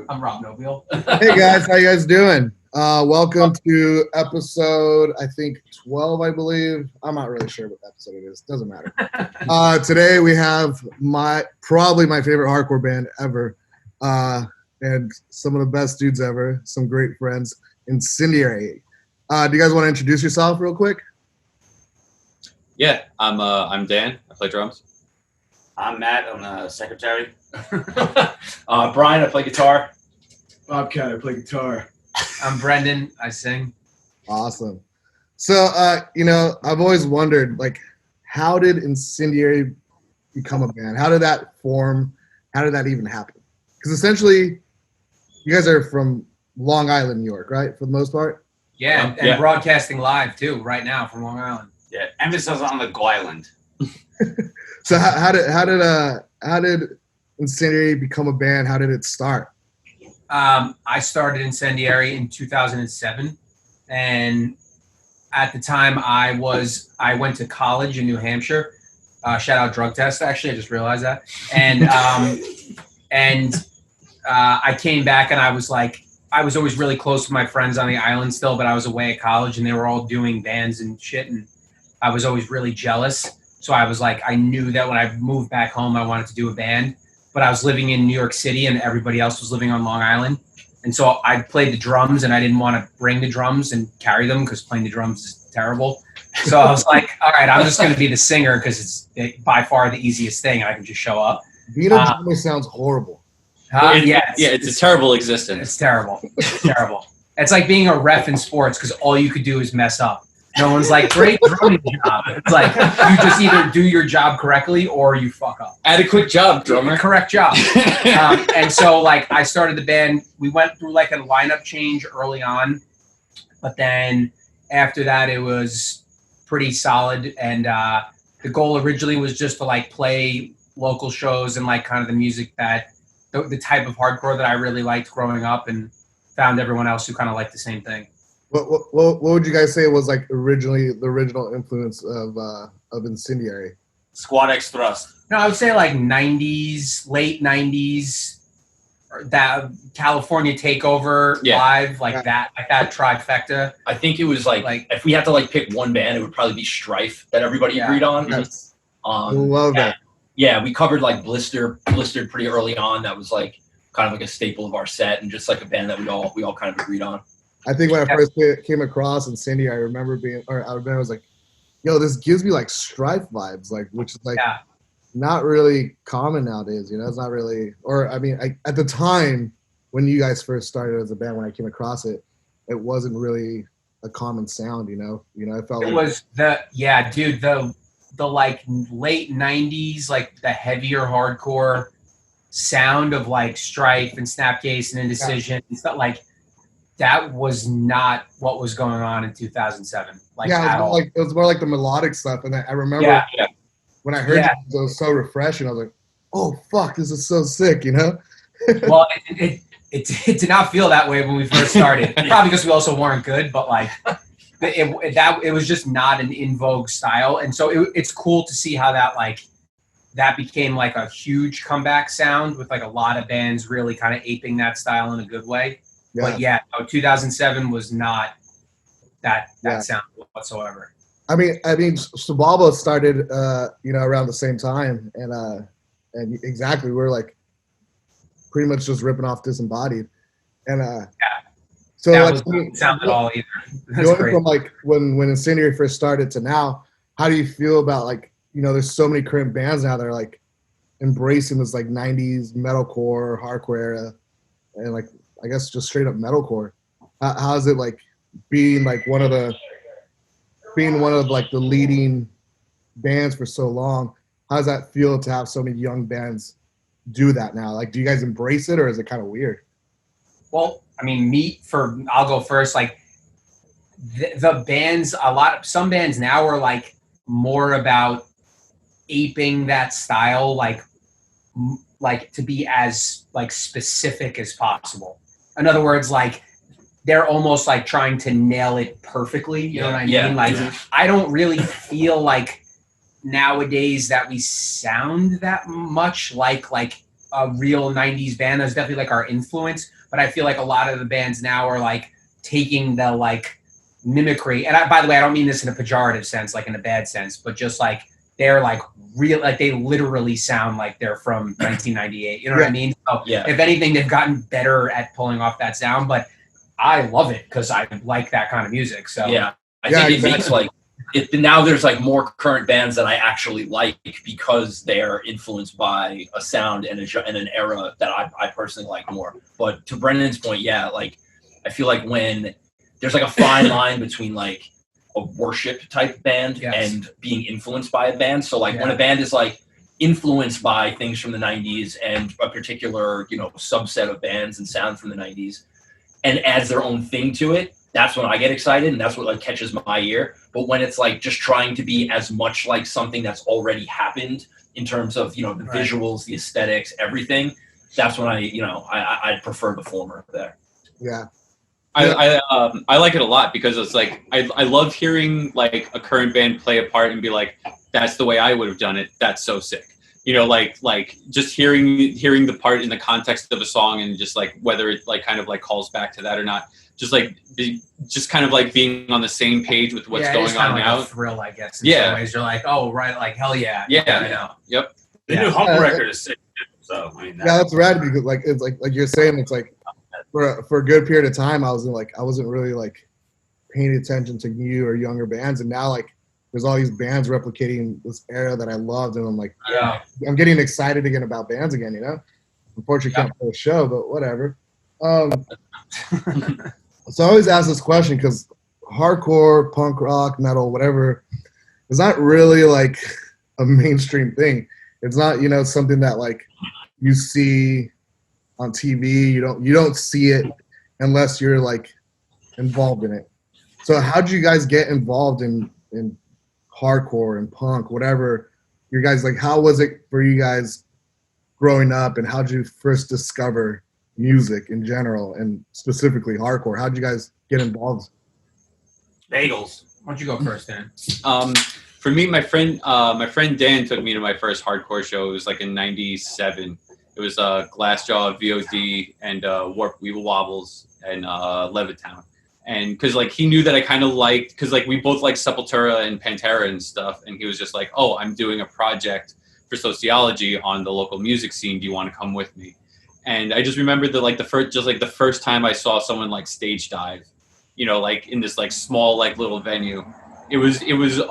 I'm Rob Nobile. Hey guys, how you guys doing? Welcome to episode, I think 12, I believe. I'm not really sure what episode it is. Doesn't matter. Today we have probably my favorite hardcore band ever, and some of the best dudes ever. Some great friends, Incendiary. Do you guys want to introduce yourself real quick? Yeah, I'm Dan. I play drums. I'm Matt. I'm the secretary. Brian, I play guitar. Bobcat, I play guitar. I'm Brendan. I sing. Awesome. So, I've always wondered, how did Incendiary become a band? How did that form? How did that even happen? Because essentially, you guys are from Long Island, New York, right? For the most part? Yeah, and broadcasting live, too, right now from Long Island. Yeah, emphasis on the Island. So how did Incendiary become a band? How did it start? I started Incendiary in 2007, and at the time I went to college in New Hampshire. Shout out drug test. Actually, I just realized that. And I came back, and I was always really close to my friends on the island still, but I was away at college, and they were all doing bands and shit, and I was always really jealous. So I was I knew that when I moved back home, I wanted to do a band, but I was living in New York City and everybody else was living on Long Island. And so I played the drums and I didn't want to bring the drums and carry them because playing the drums is terrible. So I was like, all right, I'm just going to be the singer because it's by far the easiest thing and I can just show up. Being a drummer sounds horrible. It's a terrible existence. It's terrible. It's terrible. It's like being a ref in sports because all you could do is mess up. No one's like, great drumming job. It's like, you just either do your job correctly or you fuck up. Adequate job, drummer. Correct job. And so, I started the band. We went through, a lineup change early on. But then after that, it was pretty solid. And the goal originally was just to, play local shows and, kind of the music that, the type of hardcore that I really liked growing up and found everyone else who kind of liked the same thing. What would you guys say was originally the original influence of Incendiary? Squad X Thrust. No, I would say 90s, late 90s, or that California Takeover live, that trifecta. I think it was if we had to pick one band, it would probably be Strife that everybody agreed on. Yes. Love that. Yeah, we covered Blistered pretty early on. That was kind of a staple of our set and just a band that we all kind of agreed on. I think when I first came across Incendiary, I remember I was like, yo, this gives me Strife vibes, which is not really common nowadays, It's not really, at the time when you guys first started as a band, when I came across it, it wasn't really a common sound, I felt it was the late 90s, the heavier hardcore sound of Strife and Snapcase and Indecision and stuff that was not what was going on in 2007. It was more the melodic stuff. And I remember when I heard it was so refreshing. I was like, oh, fuck, this is so sick, Well, it did not feel that way when we first started. Probably because we also weren't good, but it was just not an in vogue style. And so it's cool to see how that became a huge comeback sound with a lot of bands really kind of aping that style in a good way. Yeah. But 2007 was not that sound whatsoever. I mean, Subaba started, around the same time, and exactly we were pretty much just ripping off Disembodied, and so that wasn't sound at all either. That's going great. from when Incendiary first started to now, how do you feel about there's so many current bands now that are embracing this 90s metalcore, hardcore era, and I guess just straight up metalcore. How is it being one of the leading bands for so long? How does that feel to have so many young bands do that now? Do you guys embrace it or is it kind of weird? Well, I'll go first. The bands, some bands now are more about aping that style, to be as specific as possible. In other words, they're almost trying to nail it perfectly. You know what I mean? I don't really feel nowadays that we sound that much like a real 90s band. That was definitely like our influence, but I feel like a lot of the bands now are like taking the like mimicry. And by the way, I don't mean this in a pejorative sense, like in a bad sense, but just like they're like real, like they literally sound like they're from 1998. You know what I mean? So if anything, they've gotten better at pulling off that sound, but I love it because I like that kind of music. So I think it makes like now there's like more current bands that I actually like because they're influenced by a sound and an era that I personally like more. But to Brendan's point, like I feel like when there's like a fine line between like a worship type band and being influenced by a band. So like when a band is like influenced by things from the 90s and a particular, subset of bands and sound from the 90s and adds their own thing to it, that's when I get excited and that's what like catches my ear. But when it's like just trying to be as much like something that's already happened in terms of, the visuals, the aesthetics, everything, that's when I prefer the former there. Yeah. I like it a lot because it's like I love hearing like a current band play a part and be like, that's the way I would have done it. That's so sick. Like just hearing the part in the context of a song and just like whether it like kind of like calls back to that or not. Just kind of like being on the same page with what's going on like now. A thrill, I guess. In some ways, you're like, oh right, like hell yeah. I know. Yep. The new Humble record is sick. So I mean, that's rad because like it's like you're saying, it's like for a good period of time I wasn't really like paying attention to new or younger bands, and now like there's all these bands replicating this era that I loved, and I'm like, I'm getting excited again about bands again. Unfortunately, can't play a show, but whatever. So I always ask this question because hardcore, punk rock, metal, whatever, is not really like a mainstream thing. It's not, something that like you see on TV. You don't see it unless you're like involved in it. So how did you guys get involved in hardcore and punk, whatever you guys like? How was it for you guys growing up, and how did you first discover music in general and specifically hardcore? How did you guys get involved? Bagels. Why don't you go first, Dan? For me, my friend Dan took me to my first hardcore show. It was like in '97. It was Glassjaw, VOD, and Warp Weeble Wobbles and Levittown. And because like he knew that I kind of liked, because like we both like Sepultura and Pantera and stuff, and he was just like, oh, I'm doing a project for sociology on the local music scene. Do you want to come with me? And I just remember that like the first time I saw someone like stage dive, like in this like small like little venue, it was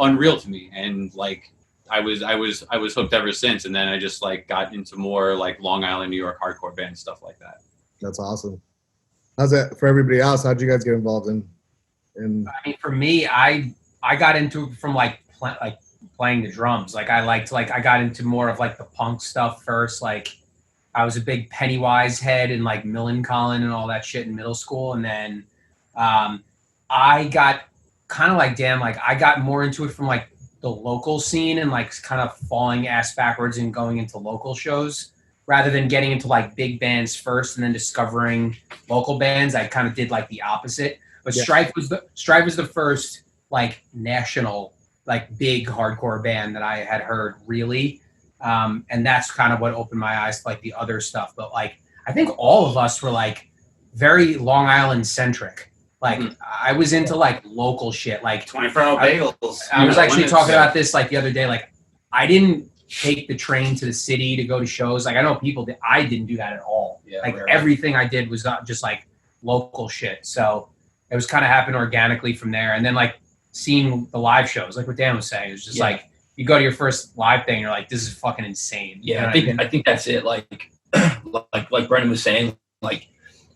unreal to me, and like I was hooked ever since. And then I just like got into more like Long Island, New York hardcore band stuff like that. That's awesome. How's that for everybody else? How'd you guys get involved in? I mean, for me, I got into it from like playing the drums. Like I got into more of like the punk stuff first. Like I was a big Pennywise head and like Millencolin and all that shit in middle school. And then I got kind of like, I got more into it from like the local scene and like kind of falling ass backwards and going into local shows rather than getting into like big bands first and then discovering local bands. I kind of did like the opposite. But Strife was the first like national, like big hardcore band that I had heard really. And that's kind of what opened my eyes to like the other stuff. But like, I think all of us were like very Long Island centric. Like I was into like local shit, like 24-hour bagels. I was actually talking about this like the other day. Like I didn't take the train to the city to go to shows. Like I know people that I didn't do that at all. Yeah, like everything I did was not just like local shit. So it was kind of happened organically from there. And then like seeing the live shows, like what Dan was saying, it was just like you go to your first live thing, you're like, this is fucking insane. Yeah, I think that's it. Like like Brendan was saying, like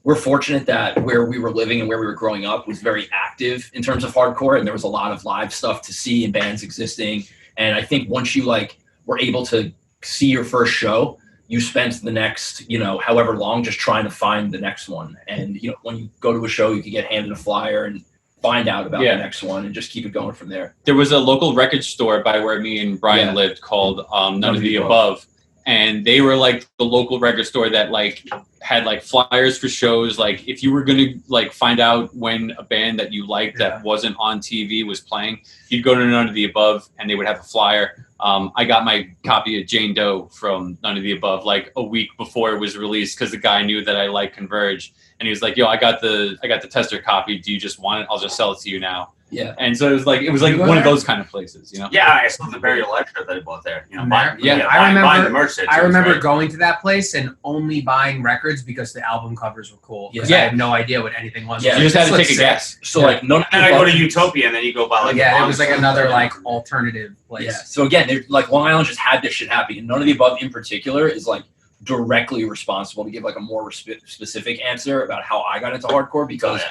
we're fortunate that where we were living and where we were growing up was very active in terms of hardcore, and there was a lot of live stuff to see and bands existing. And I think once you like were able to see your first show, you spent the next, however long just trying to find the next one. And when you go to a show, you can get handed a flyer and find out about the next one and just keep it going from there. There was a local record store by where me and Brian lived called None of the Above. And they were like the local record store that like had like flyers for shows. Like if you were going to like find out when a band that you liked that wasn't on TV was playing, you'd go to None of the Above and they would have a flyer I got my copy of Jane Doe from None of the Above like a week before it was released because the guy knew that I like Converge, and he was like, "Yo, I got the tester copy. Do you just want it? I'll just sell it to you now." Yeah. And so it was like one of those kind of places, you know. Yeah, I saw the Buried Electra that I bought there. You know, buying the merch. I remember going to that place and only buying records because the album covers were cool. Because I had no idea what anything was. Yeah, you just had to take a guess. So like, and I go to Utopia, and then you go by like it was like another like alternative place. Yeah. So again, like Long Island just had this shit happen, and None of the Above in particular is like directly responsible to give like a more specific answer about how I got into hardcore because.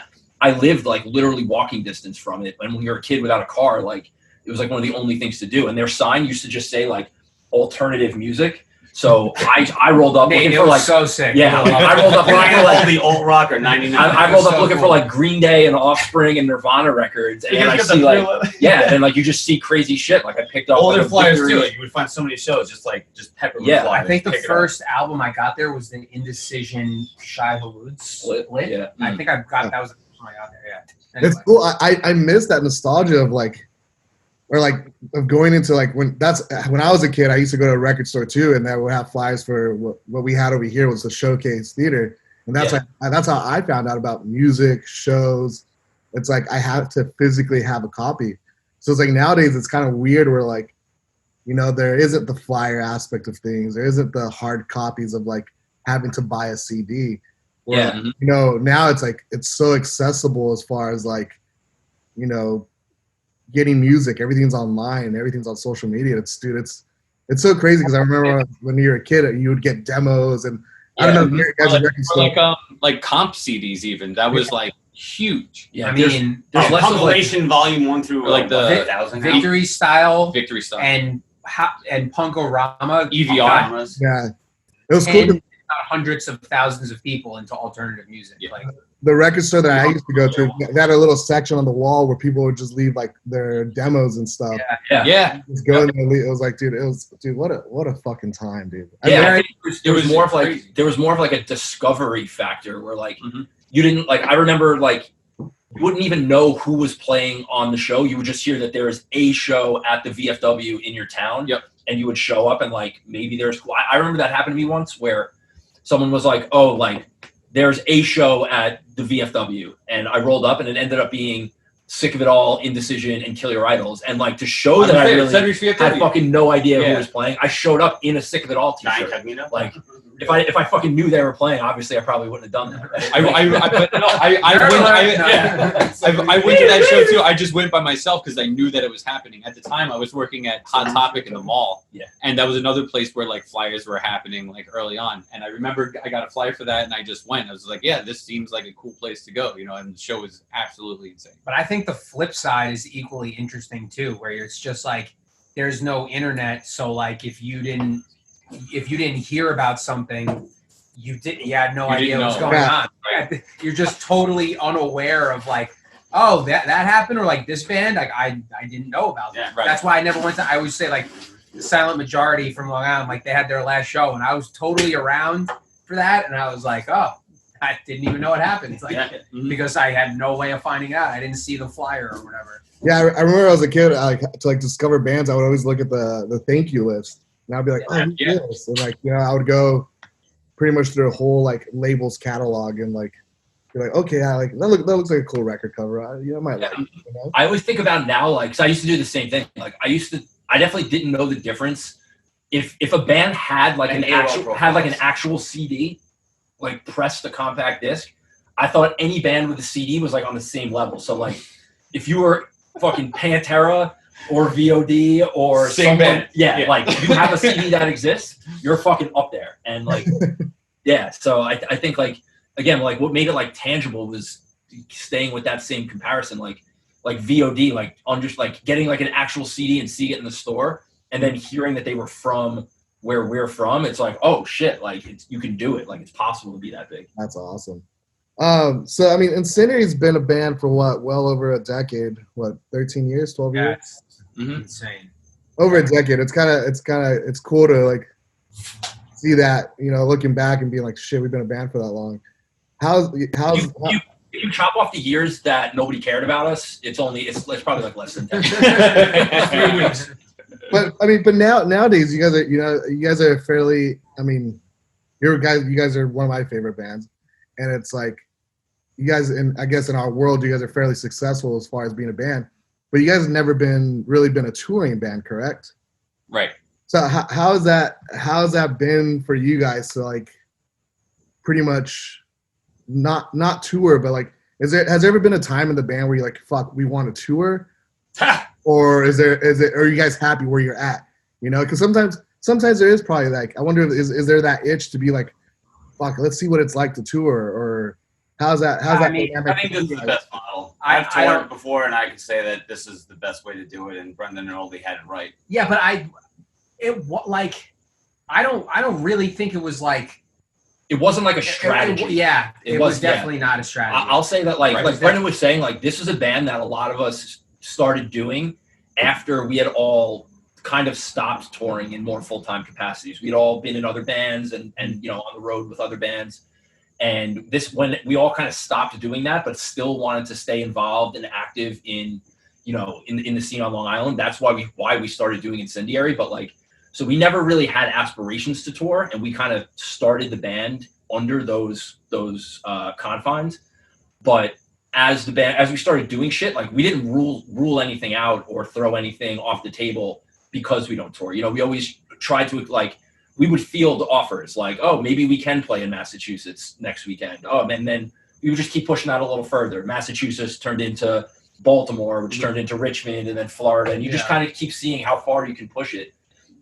I lived like literally walking distance from it. And when you're a kid without a car, like it was like one of the only things to do. And their sign used to just say like alternative music. So I rolled up looking for like so sick. Yeah, I rolled up looking for like the alt rock or 99. I rolled up looking for like Green Day and Offspring and Nirvana records. And I see like and like you just see crazy shit. Like I picked up older like, flyers too. Like, you would find so many shows just peppered with flyers. I think the first album I got there was the Indecision Shai Hulud Split. Yeah. I think I got that was the first one I got there. Yeah. Anyway. It's cool. I miss that nostalgia of like, or like of going into like when I was a kid, I used to go to a record store too, and that would have flyers for what we had over here was the Showcase Theater, and that's that's how I found out about music shows. It's like I have to physically have a copy. So it's like nowadays it's kind of weird where like, you know, there isn't the flyer aspect of things. There isn't the hard copies of like having to buy a CD. Where, you know, now it's like it's so accessible as far as like, you know, getting music. Everything's online. Everything's on social media. It's so crazy because I remember when you were a kid, you would get demos and I don't know. Like comp CDs even that was like huge. Yeah, I mean, there's less compilation volume 1 through like the Victory Style, and Punkorama EVR. Yeah, it was cool. Hundreds of thousands of people into alternative music. Yeah. Like the record store that I used to go to, they had a little section on the wall where people would just leave like their demos and stuff. Yeah. Just go in there, it was like, dude, what a fucking time, dude. Yeah, there was more of like a discovery factor where like you didn't like. I remember like you wouldn't even know who was playing on the show. You would just hear that there is a show at the VFW in your town. Yep. And you would show up and like maybe there's. I remember that happened to me once where someone was like, "Oh, like there's a show at the VFW," and I rolled up and it ended up being Sick of It All, Indecision, and Kill Your Idols. And like to show that I really had fucking no idea who was playing, I showed up in a Sick of It All t-shirt. Like if I fucking knew they were playing, obviously I probably wouldn't have done that. Right? I went to that show too. I just went by myself because I knew that it was happening. At the time, I was working at Hot Topic in the mall, and that was another place where like flyers were happening like early on. And I remember I got a flyer for that, and I just went. I was like, yeah, this seems like a cool place to go, you know. And the show was absolutely insane. But I think the flip side is equally interesting too, where it's just like there's no internet, so like if you didn't hear about something, you had no idea what was going on. Right? You're just totally unaware of like, oh, that happened, or like this band, like I didn't know about that. Right. That's why I never went to. I always say like the Silent Majority from Long Island, like they had their last show, and I was totally around for that, and I was like, oh, I didn't even know what happened. It's like because I had no way of finding out. I didn't see the flyer or whatever. Yeah, I remember as a kid, to like discover bands, I would always look at the thank you list. And I'd be like, this? And like, you know, I would go pretty much through a whole like labels catalog and like be like, okay, that looks like a cool record cover. I might like it. You know? I always think about now, like, cause I used to do the same thing. Like I definitely didn't know the difference. If a band had like an actual CD, like pressed the compact disc, I thought any band with a CD was like on the same level. So like, if you were fucking Pantera or VOD or same band. Like you have a CD that exists, you're fucking up there. And like, so I think like, again, like what made it like tangible was staying with that same comparison, like VOD, like getting like an actual CD and seeing it in the store and then hearing that they were from where we're from. It's like, oh shit, like you can do it. Like it's possible to be that big. That's awesome. So I mean, Incendiary's been a band for well over a decade. 13 years, 12 years? It's insane. Over a decade. It's cool to like see that, you know, looking back and being like, shit, we've been a band for that long. If you chop off the years that nobody cared about us, it's probably like less than 10. 3 weeks. But I mean, but nowadays you guys are fairly. I mean, you guys are one of my favorite bands, and it's like you guys, and I guess in our world, you guys are fairly successful as far as being a band. But you guys have never really been a touring band, correct? Right. So how's that been for you guys to like pretty much not tour, but like has there ever been a time in the band where you're like, fuck, we want to tour? Or are you guys happy where you're at? You know, because sometimes there is probably like, I wonder is there that itch to be like, fuck, let's see what it's like to tour, or how's that I think this is the best model. I've toured before, and I can say that this is the best way to do it. And Brendan and Oldie had it right. Yeah, but I don't really think it was like. It wasn't like a strategy. It was definitely not a strategy. I'll say that, like Brendan was saying, like this was a band that a lot of us started doing after we had all kind of stopped touring in more full-time capacities. We'd all been in other bands and you know, on the road with other bands. And when we all kind of stopped doing that, but still wanted to stay involved and active in, you know, in the scene on Long Island. That's why we started doing Incendiary. But like, so we never really had aspirations to tour, and we kind of started the band under those confines. But as we started doing shit, like we didn't rule anything out or throw anything off the table because we don't tour. You know, we always tried to, like, we would field offers like, oh, maybe we can play in Massachusetts next weekend. Oh, and then we would just keep pushing that a little further. Massachusetts turned into Baltimore, which turned into Richmond, and then Florida. And you just kind of keep seeing how far you can push it.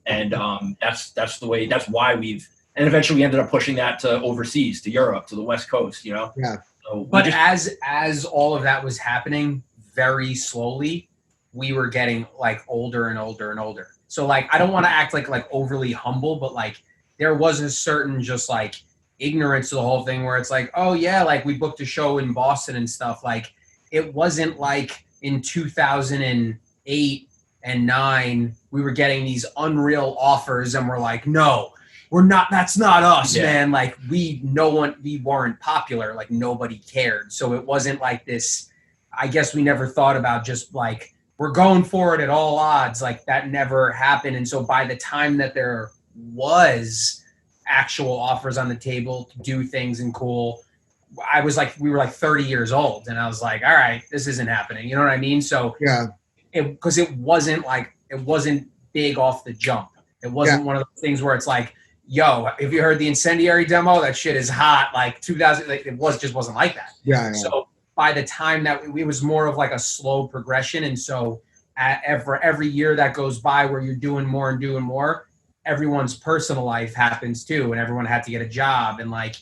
And that's why and eventually we ended up pushing that to overseas, to Europe, to the West Coast, you know? Yeah. So but as all of that was happening very slowly, we were getting like older and older and older. So like, I don't want to act like overly humble, but like there was a certain just like ignorance to the whole thing where it's like, oh yeah, like we booked a show in Boston and stuff. Like it wasn't like in 2008 and 9, we were getting these unreal offers and we're like, no, that's not us, man. Like we weren't popular, like nobody cared. So it wasn't like this, I guess we never thought about just like, we're going for it at all odds. Like that never happened. And so by the time that there was actual offers on the table to do things and cool, we were like 30 years old, and I was like, all right, this isn't happening. You know what I mean? So yeah, because it wasn't big off the jump. It wasn't one of those things where it's like, yo, if you heard the Incendiary demo, that shit is hot. Like 2000, like, just wasn't like that. Yeah. So by the time that it was more of like a slow progression. And so every year that goes by where you're doing more and doing more, everyone's personal life happens too. And everyone had to get a job. And like,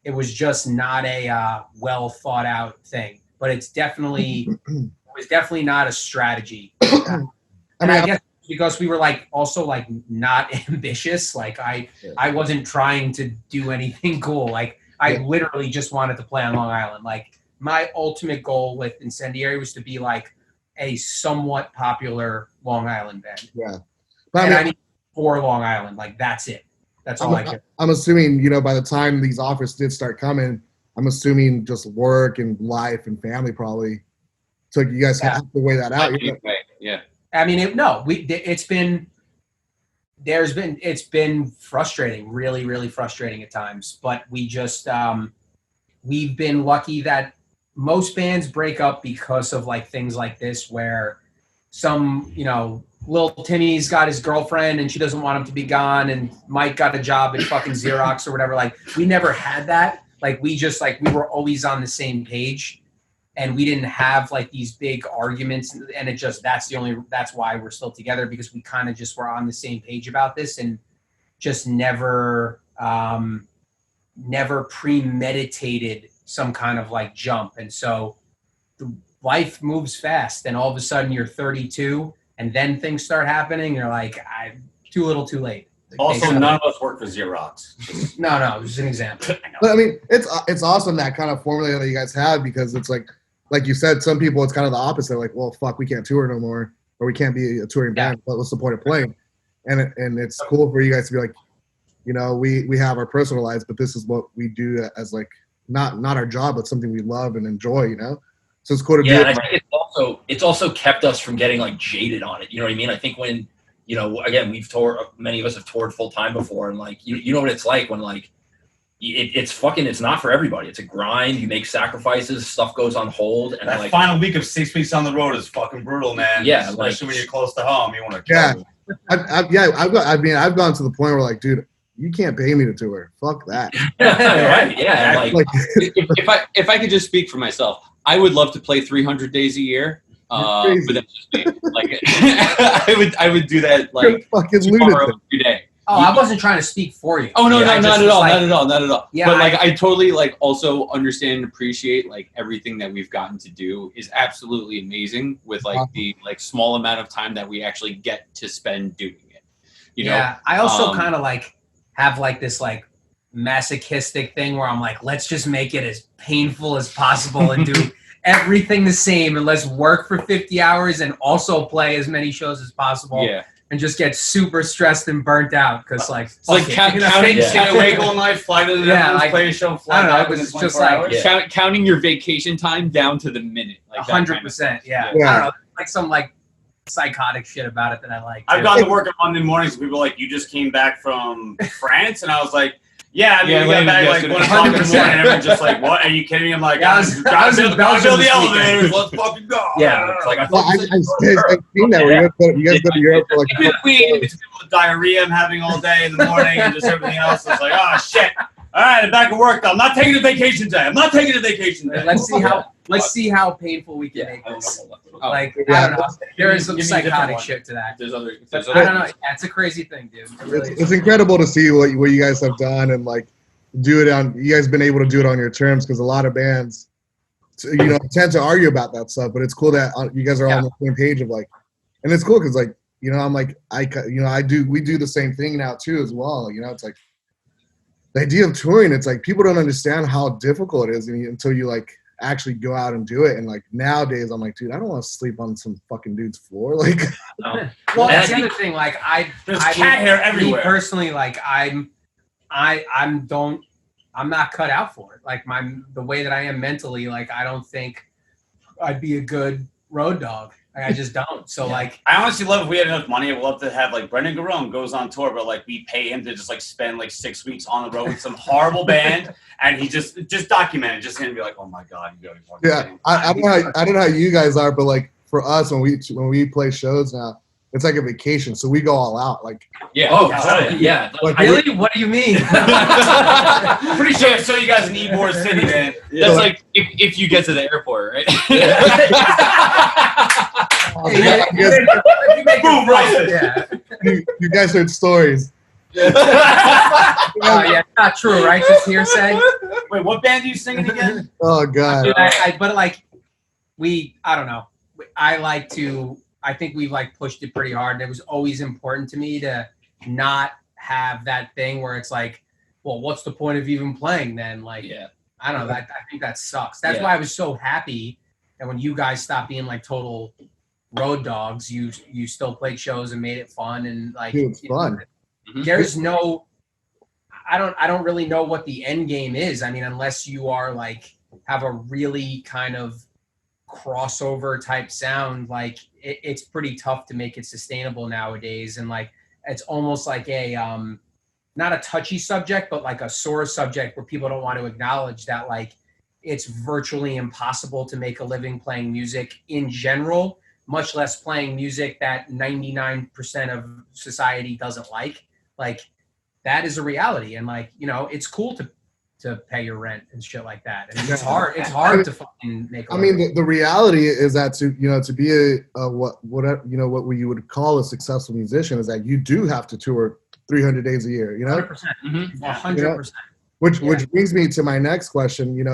it was just not a well thought out thing, but it was definitely not a strategy. I guess because we were like also like not ambitious. Like I wasn't trying to do anything cool. Like I literally just wanted to play on Long Island. Like my ultimate goal with Incendiary was to be like a somewhat popular Long Island band. Yeah. But I mean for Long Island, like that's it. That's all I care. I'm assuming, you know, by the time these offers did start coming, I'm assuming just work and life and family probably took you guys have to weigh that out. Yeah. I mean, it's been frustrating, really, really frustrating at times. But we just we've been lucky that most bands break up because of like things like this, where some, you know, Lil Timmy's got his girlfriend and she doesn't want him to be gone, and Mike got a job at fucking Xerox or whatever. Like we never had that. Like we we were always on the same page. And we didn't have like these big arguments, and that's why we're still together, because we kind of just were on the same page about this and just never premeditated some kind of like jump. And so life moves fast, and all of a sudden you're 32 and then things start happening. You're like, too little too late. Also, none of us work for Xerox. No, it was an example. But I mean, it's awesome that kind of formula that you guys have, because it's like you said, some people it's kind of the opposite. Like, well, fuck, we can't tour no more, or we can't be a touring band. But what's the point of playing? And it's cool for you guys to be like, you know, we have our personal lives, but this is what we do as like not our job, but something we love and enjoy. You know, so it's cool to be. Yeah, I think it's also kept us from getting like jaded on it. You know what I mean? I think when you know, again, many of us have toured full time before, and like you know what it's like when like it's not for everybody. It's a grind. You make sacrifices. Stuff goes on hold, and that like final week of 6 weeks on the road is fucking brutal, man. Yeah, especially like, when you're close to home. You want to Yeah. kill. I've gone to the point where like, dude, you can't pay me to tour. Fuck that. right, yeah, like if I could just speak for myself, I would love to play 300 days a year. But that's just me. Like, I would do that You're like fucking tomorrow lunatic. every day. Oh, I wasn't trying to speak for you. Oh no, I no, just not at was all, like- not at all. Yeah, But like, I totally like also understand and appreciate like everything that we've gotten to do is absolutely amazing with like the like small amount of time that we actually get to spend doing it. You know, I also kind of like have like this like masochistic thing where I'm like, let's just make it as painful as possible and do everything the same, and let's work for 50 hours and also play as many shows as possible. Yeah. And just get super stressed and burnt out because like It's like counting, Stay awake all night, fly to the Netherlands, like, play a show, I fly don't know, back it was within just 24 like- hours. counting your vacation time down to the minute. Like that kind of 100%. stuff. Yeah. Yeah. I don't know, like some like psychotic shit about it that I like. I've too. gone to work on Monday mornings and people are like, you just came back from France? And I was like, yeah, I mean, Yeah, we got back like yesterday. 1 o'clock in the 100%. morning. And everyone's just like, what? Are you kidding me? I'm like, Yeah, I I was- was I was in gotta Belgium build the this weekend. elevators. Let's fucking go. yeah, it's like I Well, thought I've seen that where you guys go to Europe for like. In between, it's people with diarrhea I'm having all day in the morning and just everything else. It's like, oh, shit. All right, I'm back at work. I'm not taking a vacation day. I'm not taking a vacation day. Let's see how painful we can make this. Oh, Like Yeah. I don't know, there is some Give me a different psychotic one. shit to that. There's other. But I don't know. Yeah, it's a crazy thing, dude. It really It's incredible to see what you guys have done and like do it on. You guys been able to do it on your terms because a lot of bands, tend to argue about that stuff. But it's cool that you guys are all on the same page of like, and it's cool because like I'm like we do the same thing now too as well. It's like the idea of touring. It's like people don't understand how difficult it is until you like actually go out and do it. And like nowadays, I'm like, dude, I don't want to sleep on some fucking dude's floor. Like, well, And that's I the other thing. Like There's cat hair everywhere. Me personally, like I'm not cut out for it. Like the way that I am mentally, like I don't think I'd be a good road dog. Like, I just don't. So like, I honestly love if we had enough money, I'd love to have like Brendan Garone goes on tour, but like we pay him to just like spend like 6 weeks on the road with some horrible band, and he just document it, just gonna be like, oh my god, you gotta be fucking yeah, kidding me. I don't know how you guys are, but like for us when we play shows now, it's like a vacation. So we go all out. Like, Yeah. Oh, totally. Yeah. Like, really, what do you mean? Pretty sure I saw you guys in Ybor City, man. That's like if you get to the airport, right? Boom, right. you guys heard stories. Yeah, not true, right? Just hearsay. Wait, what band are you singing again? Oh god. Dude, but like I don't know. I think we've like pushed it pretty hard, and it was always important to me to not have that thing where it's like, well, what's the point of even playing then? Like, I don't know. I think that sucks. That's why I was so happy that when you guys stopped being like total road dogs, you still played shows and made it fun and like, Dude, it's fun. There's no, I don't really know what the end game is. I mean, unless you are like have a really kind of crossover type sound, like it's pretty tough to make it sustainable nowadays. And like it's almost like a not a touchy subject, but like a sore subject where people don't want to acknowledge that like it's virtually impossible to make a living playing music in general, much less playing music that 99% of society doesn't like. Like that is a reality. And like, it's cool to pay your rent and shit like that. And it's hard to fucking make a living. I mean, the reality is that to be what you would call a successful musician is that you do have to tour 300 days a year, 100%. 100%. Which brings me to my next question.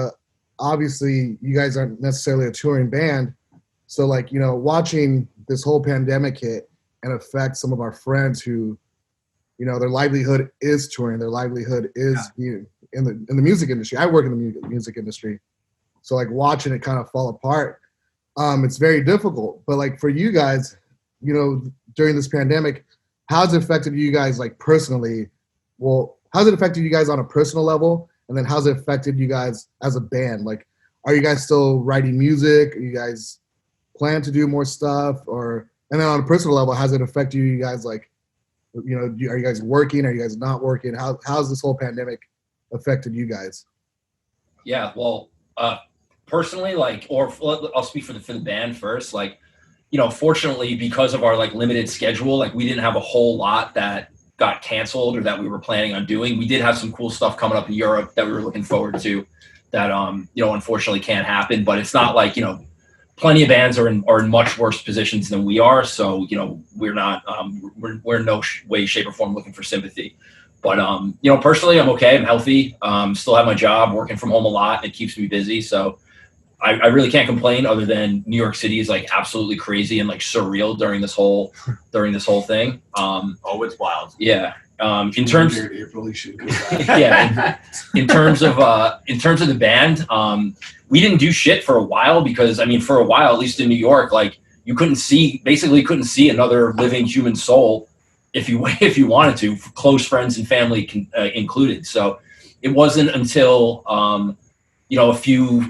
Obviously you guys aren't necessarily a touring band. So like, watching this whole pandemic hit and affect some of our friends who, their livelihood is touring, their livelihood is in the music industry. I work in the music industry. So like watching it kind of fall apart, it's very difficult. But like for you guys, during this pandemic, how's it affected you guys like personally? Well, how's it affected you guys on a personal level? And then how's it affected you guys as a band? Like, are you guys still writing music? Are you guys plan to do more stuff? Or And then on a personal level, how's it affect you guys? Like, you know, are you guys working? Are you guys not working? How's this whole pandemic affected you guys? Yeah, well, personally, like, or I'll speak for the band first. Like, you know, fortunately, because of our like limited schedule, like we didn't have a whole lot that got canceled or that we were planning on doing. We did have some cool stuff coming up in Europe that we were looking forward to. That you know, unfortunately can't happen. But it's not like, you know, plenty of bands are in much worse positions than we are. So, you know, we're not we're in no way, shape, or form looking for sympathy. But you know, personally, I'm okay. I'm healthy. Still have my job, working from home a lot. It keeps me busy. So I really can't complain. Other than New York City is like absolutely crazy and like surreal during this whole thing. Oh, it's wild. Yeah. In terms, April, you should go back. yeah. In terms of the band, we didn't do shit for a while because, I mean, for a while, at least in New York, like you couldn't see another living human soul if you wanted to, close friends and family included. So it wasn't until you know, a few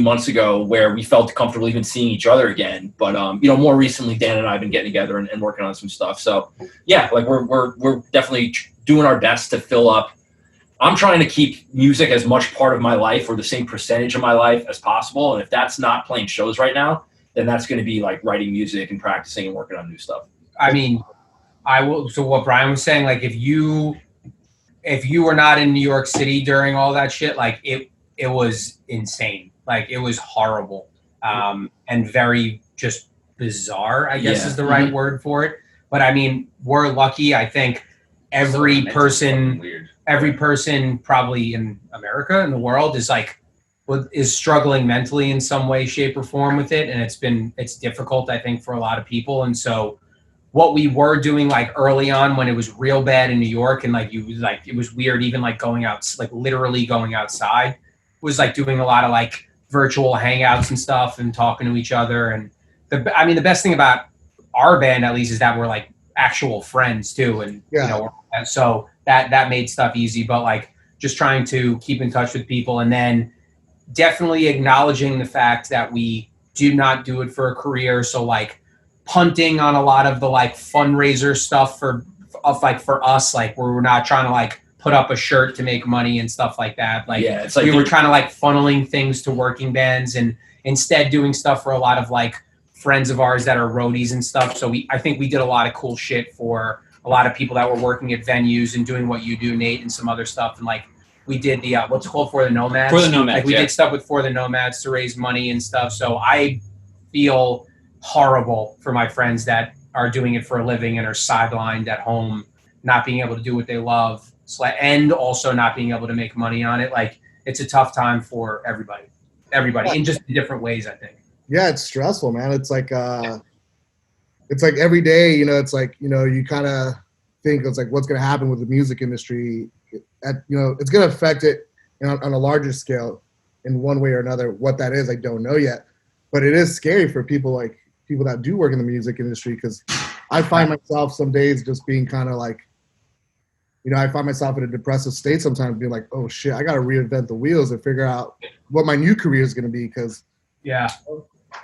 months ago where we felt comfortable even seeing each other again. But you know, more recently, Dan and I have been getting together and working on some stuff. So yeah, like we're definitely doing our best to fill up. I'm trying to keep music as much part of my life or the same percentage of my life as possible. And if that's not playing shows right now, then that's going to be like writing music and practicing and working on new stuff. I mean, so what Brian was saying, like if you were not in New York City during all that shit, like it was insane. Like it was horrible. And very just bizarre, I guess is the right word for it. But I mean, we're lucky. I think every person probably in America, in the world, is struggling mentally in some way, shape, or form with it. And it's difficult, I think, for a lot of people. And so what we were doing like early on when it was real bad in New York and it was weird, even like going out, like literally going outside, was like doing a lot of like virtual hangouts and stuff and talking to each other. And the best thing about our band, at least, is that we're like actual friends too. And, you know, so that made stuff easy, but like just trying to keep in touch with people, and then definitely acknowledging the fact that we do not do it for a career. So like punting on a lot of the like fundraiser stuff for us, like we're not trying to like put up a shirt to make money and stuff like that. Like, yeah, it's like we were trying to like funneling things to working bands and instead doing stuff for a lot of like friends of ours that are roadies and stuff. So I think we did a lot of cool shit for a lot of people that were working at venues and doing what you do, Nate, and some other stuff. And like we did the what's it called, For the Nomads. For the Nomads, like we did stuff with For the Nomads to raise money and stuff. So I feel horrible for my friends that are doing it for a living and are sidelined at home, not being able to do what they love, and also not being able to make money on it. Like it's a tough time for everybody in just different ways, I think. Yeah, it's stressful, man. It's like every day, you know, it's like, you know, you kind of think it's like what's going to happen with the music industry. You know, it's going to affect it, you know, on a larger scale in one way or another. What that is, I don't know yet, but it is scary for people that do work in the music industry, because I find myself some days just being kind of like, you know, I find myself in a depressive state sometimes, being like, oh shit, I got to reinvent the wheels and figure out what my new career is going to be. Because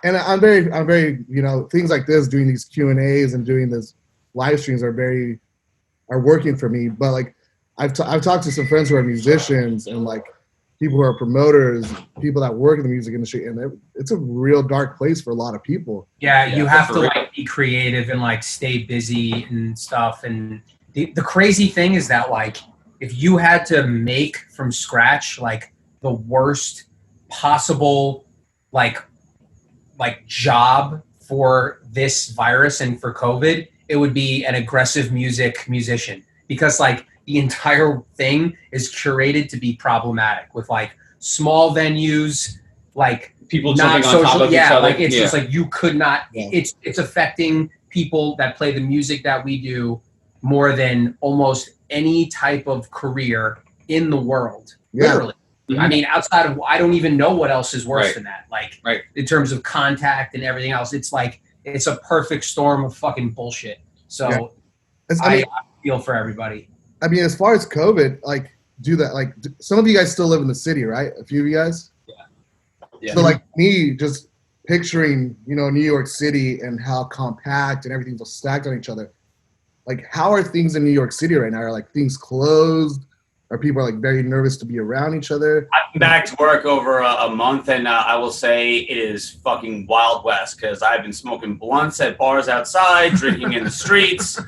and I'm very, you know, things like this, doing these Q&As and doing this live streams are working for me. But like I've talked to some friends who are musicians and like people who are promoters, people that work in the music industry, and it's a real dark place for a lot of people. Yeah, you have to like be creative and like stay busy and stuff. And the crazy thing is that like if you had to make from scratch like the worst possible like job for this virus and for COVID, it would be an aggressive musician, because like the entire thing is curated to be problematic with like small venues, like people not jumping on top of each other. Like it's just like you could not. It's affecting people that play the music that we do more than almost any type of career in the world. Literally. I mean, outside of, I don't even know what else is worse than that. Like, in terms of contact and everything else, it's like, it's a perfect storm of fucking bullshit. So I feel for everybody. I mean, as far as COVID, like, some of you guys still live in the city, right? A few of you guys? Yeah. So like me, just picturing, New York City and how compact and everything's just stacked on each other. Like, how are things in New York City right now? Are like things closed? Are people like very nervous to be around each other? I've been back to work over a month, and I will say it is fucking Wild West because I've been smoking blunts at bars outside, drinking in the streets.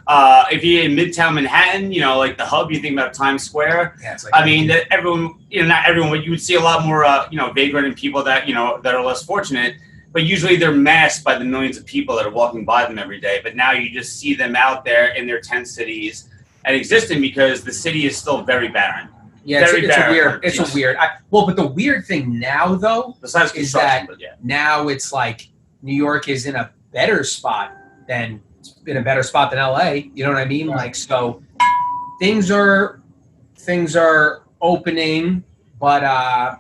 If you're in Midtown Manhattan, like the hub, you think about Times Square. Yeah, it's like I mean, that everyone, not everyone, but you would see a lot more, vagrant and people that, that are less fortunate. But usually they're masked by the millions of people that are walking by them every day. But now you just see them out there in their tent cities and existing because the city is still very barren. Yeah, it's a weird. But the weird thing now, though, besides is construction, that now it's like New York is in a better spot than LA. You know what I mean? Right. Like, so things are opening, but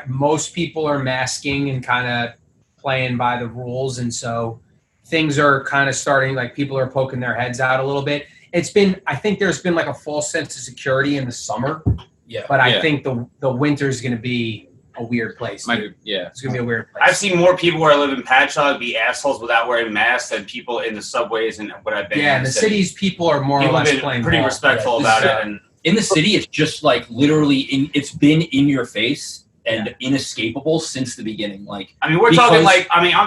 most people are masking and kind of playing by the rules, and so things are kind of starting. Like, people are poking their heads out a little bit. I think there's been like a false sense of security in the summer. Yeah. But I think the winter's going to be a weird place. It's going to be a weird place. I've seen more people where I live in Patchogue be assholes without wearing masks than people in the subways and what I've been. Yeah, in the cities, people are more or less playing pretty ball. respectful about it. And in the city, it's just like literally it's been in your face and inescapable since the beginning. Like, I mean, I'm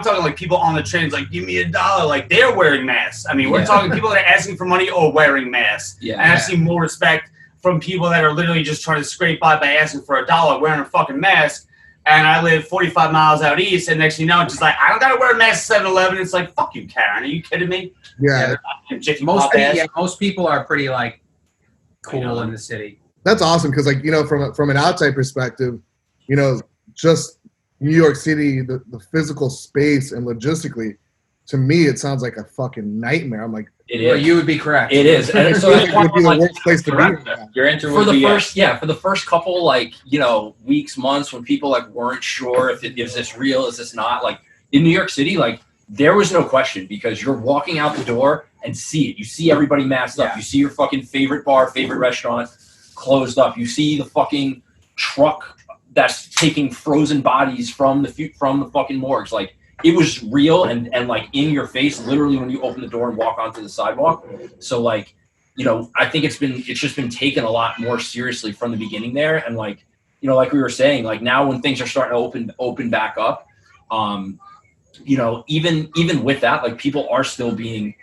talking like people on the trains, like, give me $1, like they're wearing masks. I mean, we're talking people that are asking for money or wearing masks. Yeah. And I've seen more respect from people that are literally just trying to scrape by asking for $1 wearing a fucking mask. And I live 45 miles out east, and next thing you know, it's just like, I don't got to wear a mask at 7-Eleven. It's like, fuck you, Karen. Are you kidding me? Yeah. Most people are pretty, like, cool in the city. That's awesome because, like, from an outside perspective, just New York City, the physical space and logistically, to me, it sounds like a fucking nightmare. I'm like, it is. Well, you would be correct. It is. And so it would be the worst place to be. Your answer for would the be for the first couple, like, weeks, months, when people like weren't sure if is this real, is this not, like in New York City, like there was no question because you're walking out the door and see it. You see everybody masked up. You see your fucking favorite bar, favorite restaurant closed up. You see the fucking truck that's taking frozen bodies from the fucking morgues. Like, it was real and like in your face, literally, when you open the door and walk onto the sidewalk. So like, I think it's just been taken a lot more seriously from the beginning there. And like, like we were saying, like now when things are starting to open back up, even with that, like people are still being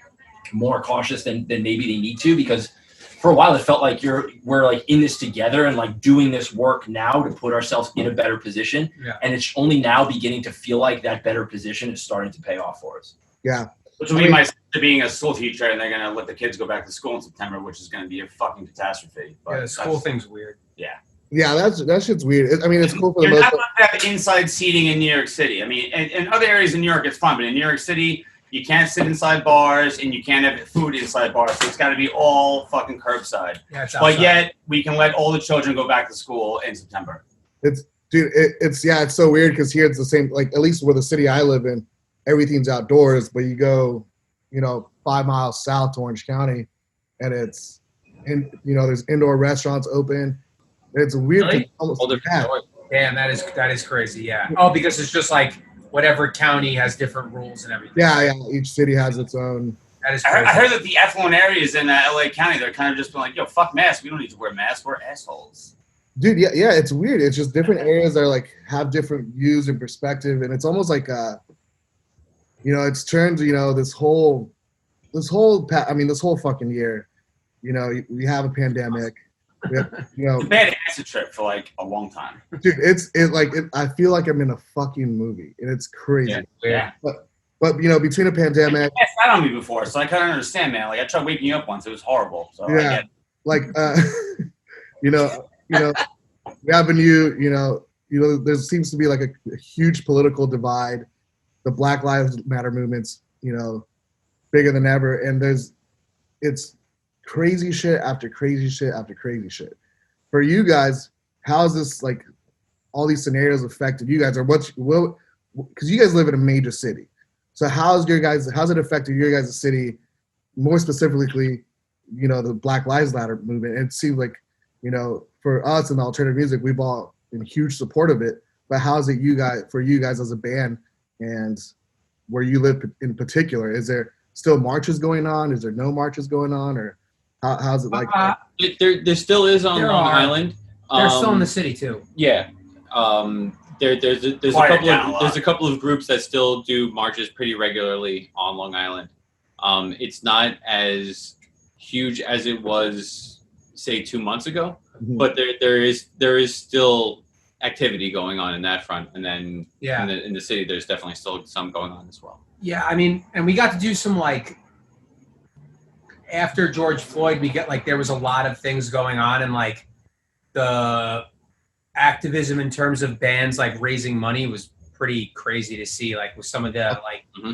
more cautious than maybe they need to, because for a while it felt like we're like in this together and like doing this work now to put ourselves in a better position. Yeah. And it's only now beginning to feel like that better position is starting to pay off for us. Yeah. Which will be my sister being a school teacher, and they're going to let the kids go back to school in September, which is going to be a fucking catastrophe. But the school thing's weird. Yeah. Yeah, that shit's weird. I mean, it's cool for the You're most not part. allowed to have inside seating in New York City. I mean, in other areas in New York, it's fine, but in New York City, you can't sit inside bars and you can't have food inside bars. So it's got to be all fucking curbside. Yeah, it's But outside. yet, we can let all the children go back to school in September. It's so weird because here it's the same. Like, at least where the city I live in, everything's outdoors. But you go, 5 miles south to Orange County, and it's there's indoor restaurants open. It's weird. Really? Almost, Whole different story. Damn, that is crazy. Yeah. Oh, because it's just like whatever county has different rules and everything. Yeah. Each city has its own. That is I crazy. heard that the affluent areas in LA County, they're kind of just been like, yo, fuck masks. We don't need to wear masks. We're assholes. Dude, yeah, it's weird. It's just different areas that are like have different views and perspective, and it's almost like it's turned this whole fucking year. We have a pandemic. We have, It's a bad acid trip for like a long time. dude, I feel like I'm in a fucking movie, and it's crazy. Yeah. But between a pandemic, That's not on me before, so I kind of understand, man. Like I tried waking you up once, it was horrible. So I yeah, get it. like we have a new, there seems to be like a huge political divide. The Black Lives Matter movement's bigger than ever, and it's crazy shit after crazy shit after crazy shit. For you guys, how's this, like, all these scenarios affected you guys, or because you guys live in a major city, so how's it affected your guys' city, more specifically, the Black Lives Matter movement? It seems like, for us in the alternative music, we've all been huge support of it, but how's it for you guys as a band and where you live in particular, is there still marches going on? Is there no marches going on, or how's it like? There still is on There Long are. Island. They're still in the city too. Yeah. There's a couple of groups that still do marches pretty regularly on Long Island. It's not as huge as it was, say, 2 months ago, Mhm. but there is still activity going on in that front, and then Yeah. in the city there's definitely still some going on as well. Yeah, I mean, and we got to do some like after George Floyd, there was a lot of things going on, and like the activism in terms of bands like raising money was pretty crazy to see, like with some of the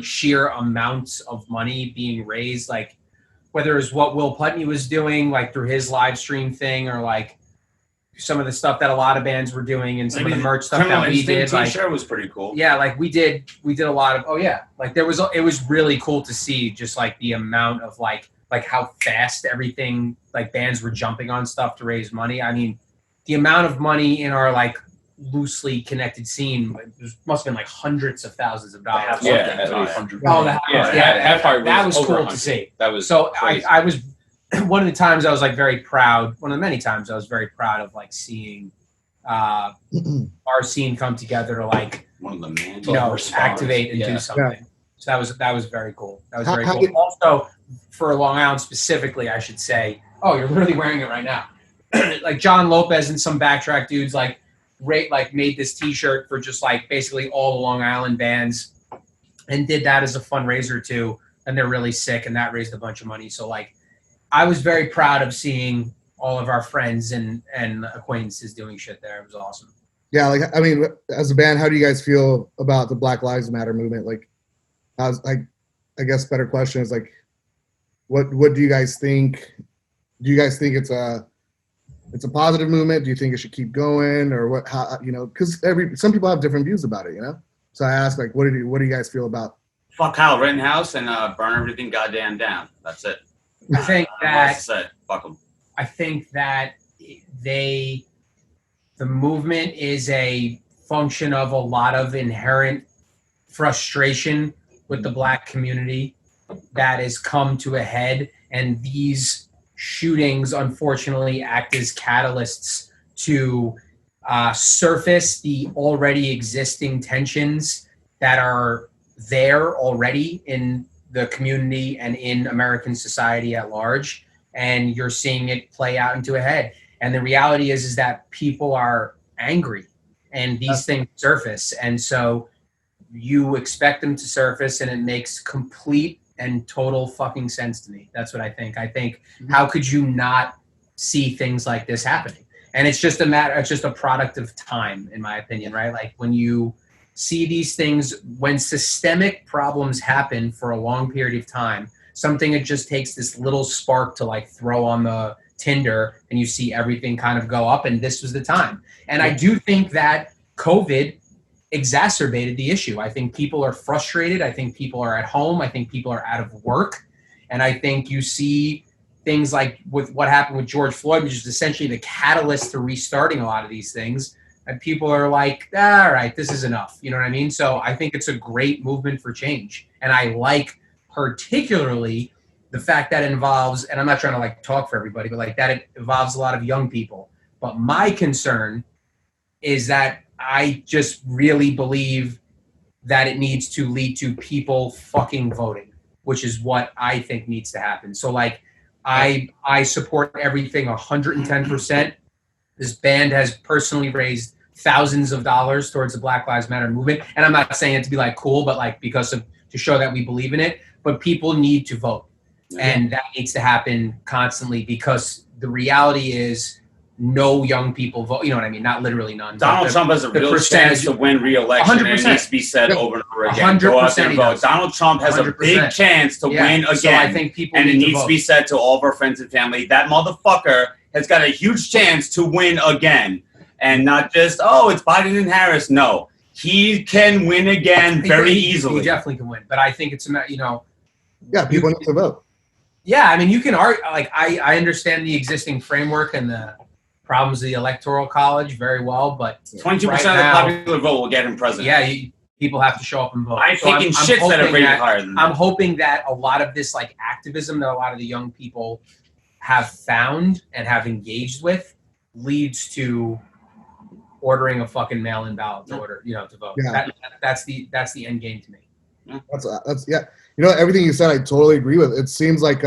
sheer amounts of money being raised, like whether it was what Will Putney was doing like through his live stream thing, or like some of the stuff that a lot of bands were doing, and some of the merch stuff that we did. Like, T-shirt was pretty cool. Yeah, like we did a lot of. Oh yeah, like it was really cool to see just like the amount of like how fast everything, like bands were jumping on stuff to raise money. I mean, the amount of money in our like loosely connected scene must have been like hundreds of thousands of dollars. Yeah, at least 100. Oh, that was cool to see. That was so crazy. I was one of the times I was like very proud. One of the many times I was very proud of like seeing our scene come together to like One of the man, activate and do something. Yeah. So that was very cool. That was very cool. Also, for Long Island specifically, I should say. Oh, you're literally wearing it right now. Like John Lopez and some backtrack dudes like made this T-shirt for just like basically all the Long Island bands, and did that as a fundraiser too. And they're really sick, and that raised a bunch of money. So like, I was very proud of seeing all of our friends and acquaintances doing shit there. It was awesome. Yeah, like I mean, as a band, how do you guys feel about the Black Lives Matter movement? Like, I guess better question is like, what do you guys think? Do you guys think it's a positive movement? Do you think it should keep going, or what? How, because some people have different views about it, So I ask, like, what do you guys feel about? Fuck Kyle Rittenhouse and burn everything goddamn down. That's it. I think that fuck them. I think that the movement is a function of a lot of inherent frustration with the Black community that has come to a head, and these shootings unfortunately act as catalysts to surface the already existing tensions that are there already in the community and in American society at large, and you're seeing it play out into a head. And the reality is that people are angry, and these things surface, and so you expect them to surface, and it makes complete and total fucking sense to me. That's what I think. I think, how could you not see things like this happening? And it's just a product of time, in my opinion, right? Like when you see these things, when systemic problems happen for a long period of time, something, it just takes this little spark to like throw on the tinder, and you see everything kind of go up, and this was the time. And I do think that COVID exacerbated the issue. I think people are frustrated. I think people are at home. I think people are out of work. And I think you see things like with what happened with George Floyd, which is essentially the catalyst to restarting a lot of these things. And people are like, all right, this is enough. You know what I mean? So I think it's a great movement for change. And I like particularly the fact that it involves, and I'm not trying to like talk for everybody, but like that it involves a lot of young people. But my concern is that I just really believe that it needs to lead to people fucking voting, which is what I think needs to happen. So like, I support everything 110%. This band has personally raised thousands of dollars towards the Black Lives Matter movement. And I'm not saying it to be like cool, but like to show that we believe in it. But people need to vote. And that needs to happen constantly, because the reality is no young people vote. You know what I mean? Not literally none. Donald Trump has a real chance to win re-election, 100%. And it needs to be said over and over again. 100% Go out there and vote. Donald Trump has 100%. A big chance to win again. So I think people and need it needs to be said to all of our friends and family, that motherfucker has got a huge chance to win again. And not just, it's Biden and Harris. No, he can win again very easily. He definitely can win. But I think it's, yeah, people need to vote. Yeah, I mean, you can argue, like, I understand the existing framework and the problems of the Electoral College very well, but 22% of the popular vote will get him president. Yeah, people have to show up and vote. I'm So taking shits that are rated higher than that. I'm hoping that a lot of this like activism that a lot of the young people have found and have engaged with leads to ordering a fucking mail-in ballot to order, to vote. Yeah. That's the end game to me. That's yeah. Everything you said, I totally agree with. It seems like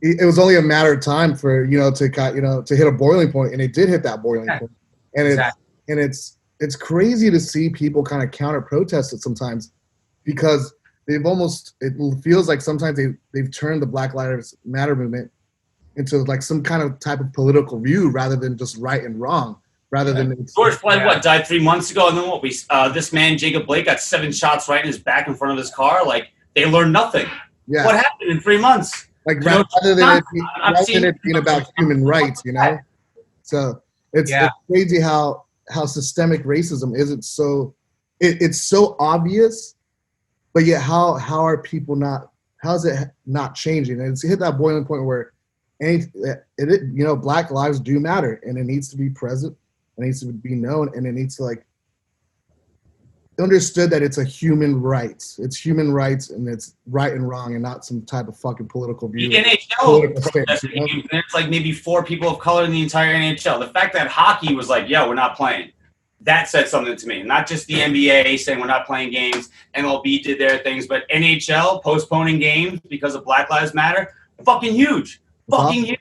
it was only a matter of time for to hit a boiling point, and it did hit that boiling point. And it's crazy to see people kind of counter protest it sometimes, because it feels like sometimes they've turned the Black Lives Matter movement into like some kind of type of political view rather than just right and wrong. Rather than George Floyd, died 3 months ago, and then this man Jacob Blake got 7 shots right in his back in front of his car. Like, they learned nothing. Yeah. What happened in 3 months? Like rather than it being about human rights, So it's crazy how systemic racism isn't so. It's so obvious, but yet how are people not? How is it not changing? And it's hit that boiling point where Black lives do matter, and it needs to be present. It needs to be known, and it needs to like understood that it's a human rights. It's human rights, and it's right and wrong, and not some type of fucking political view. The NHL, there's like maybe 4 people of color in the entire NHL. The fact that hockey was like, "Yo, we're not playing," that said something to me. Not just the NBA saying we're not playing games. MLB did their things, but NHL postponing games because of Black Lives Matter, fucking huge,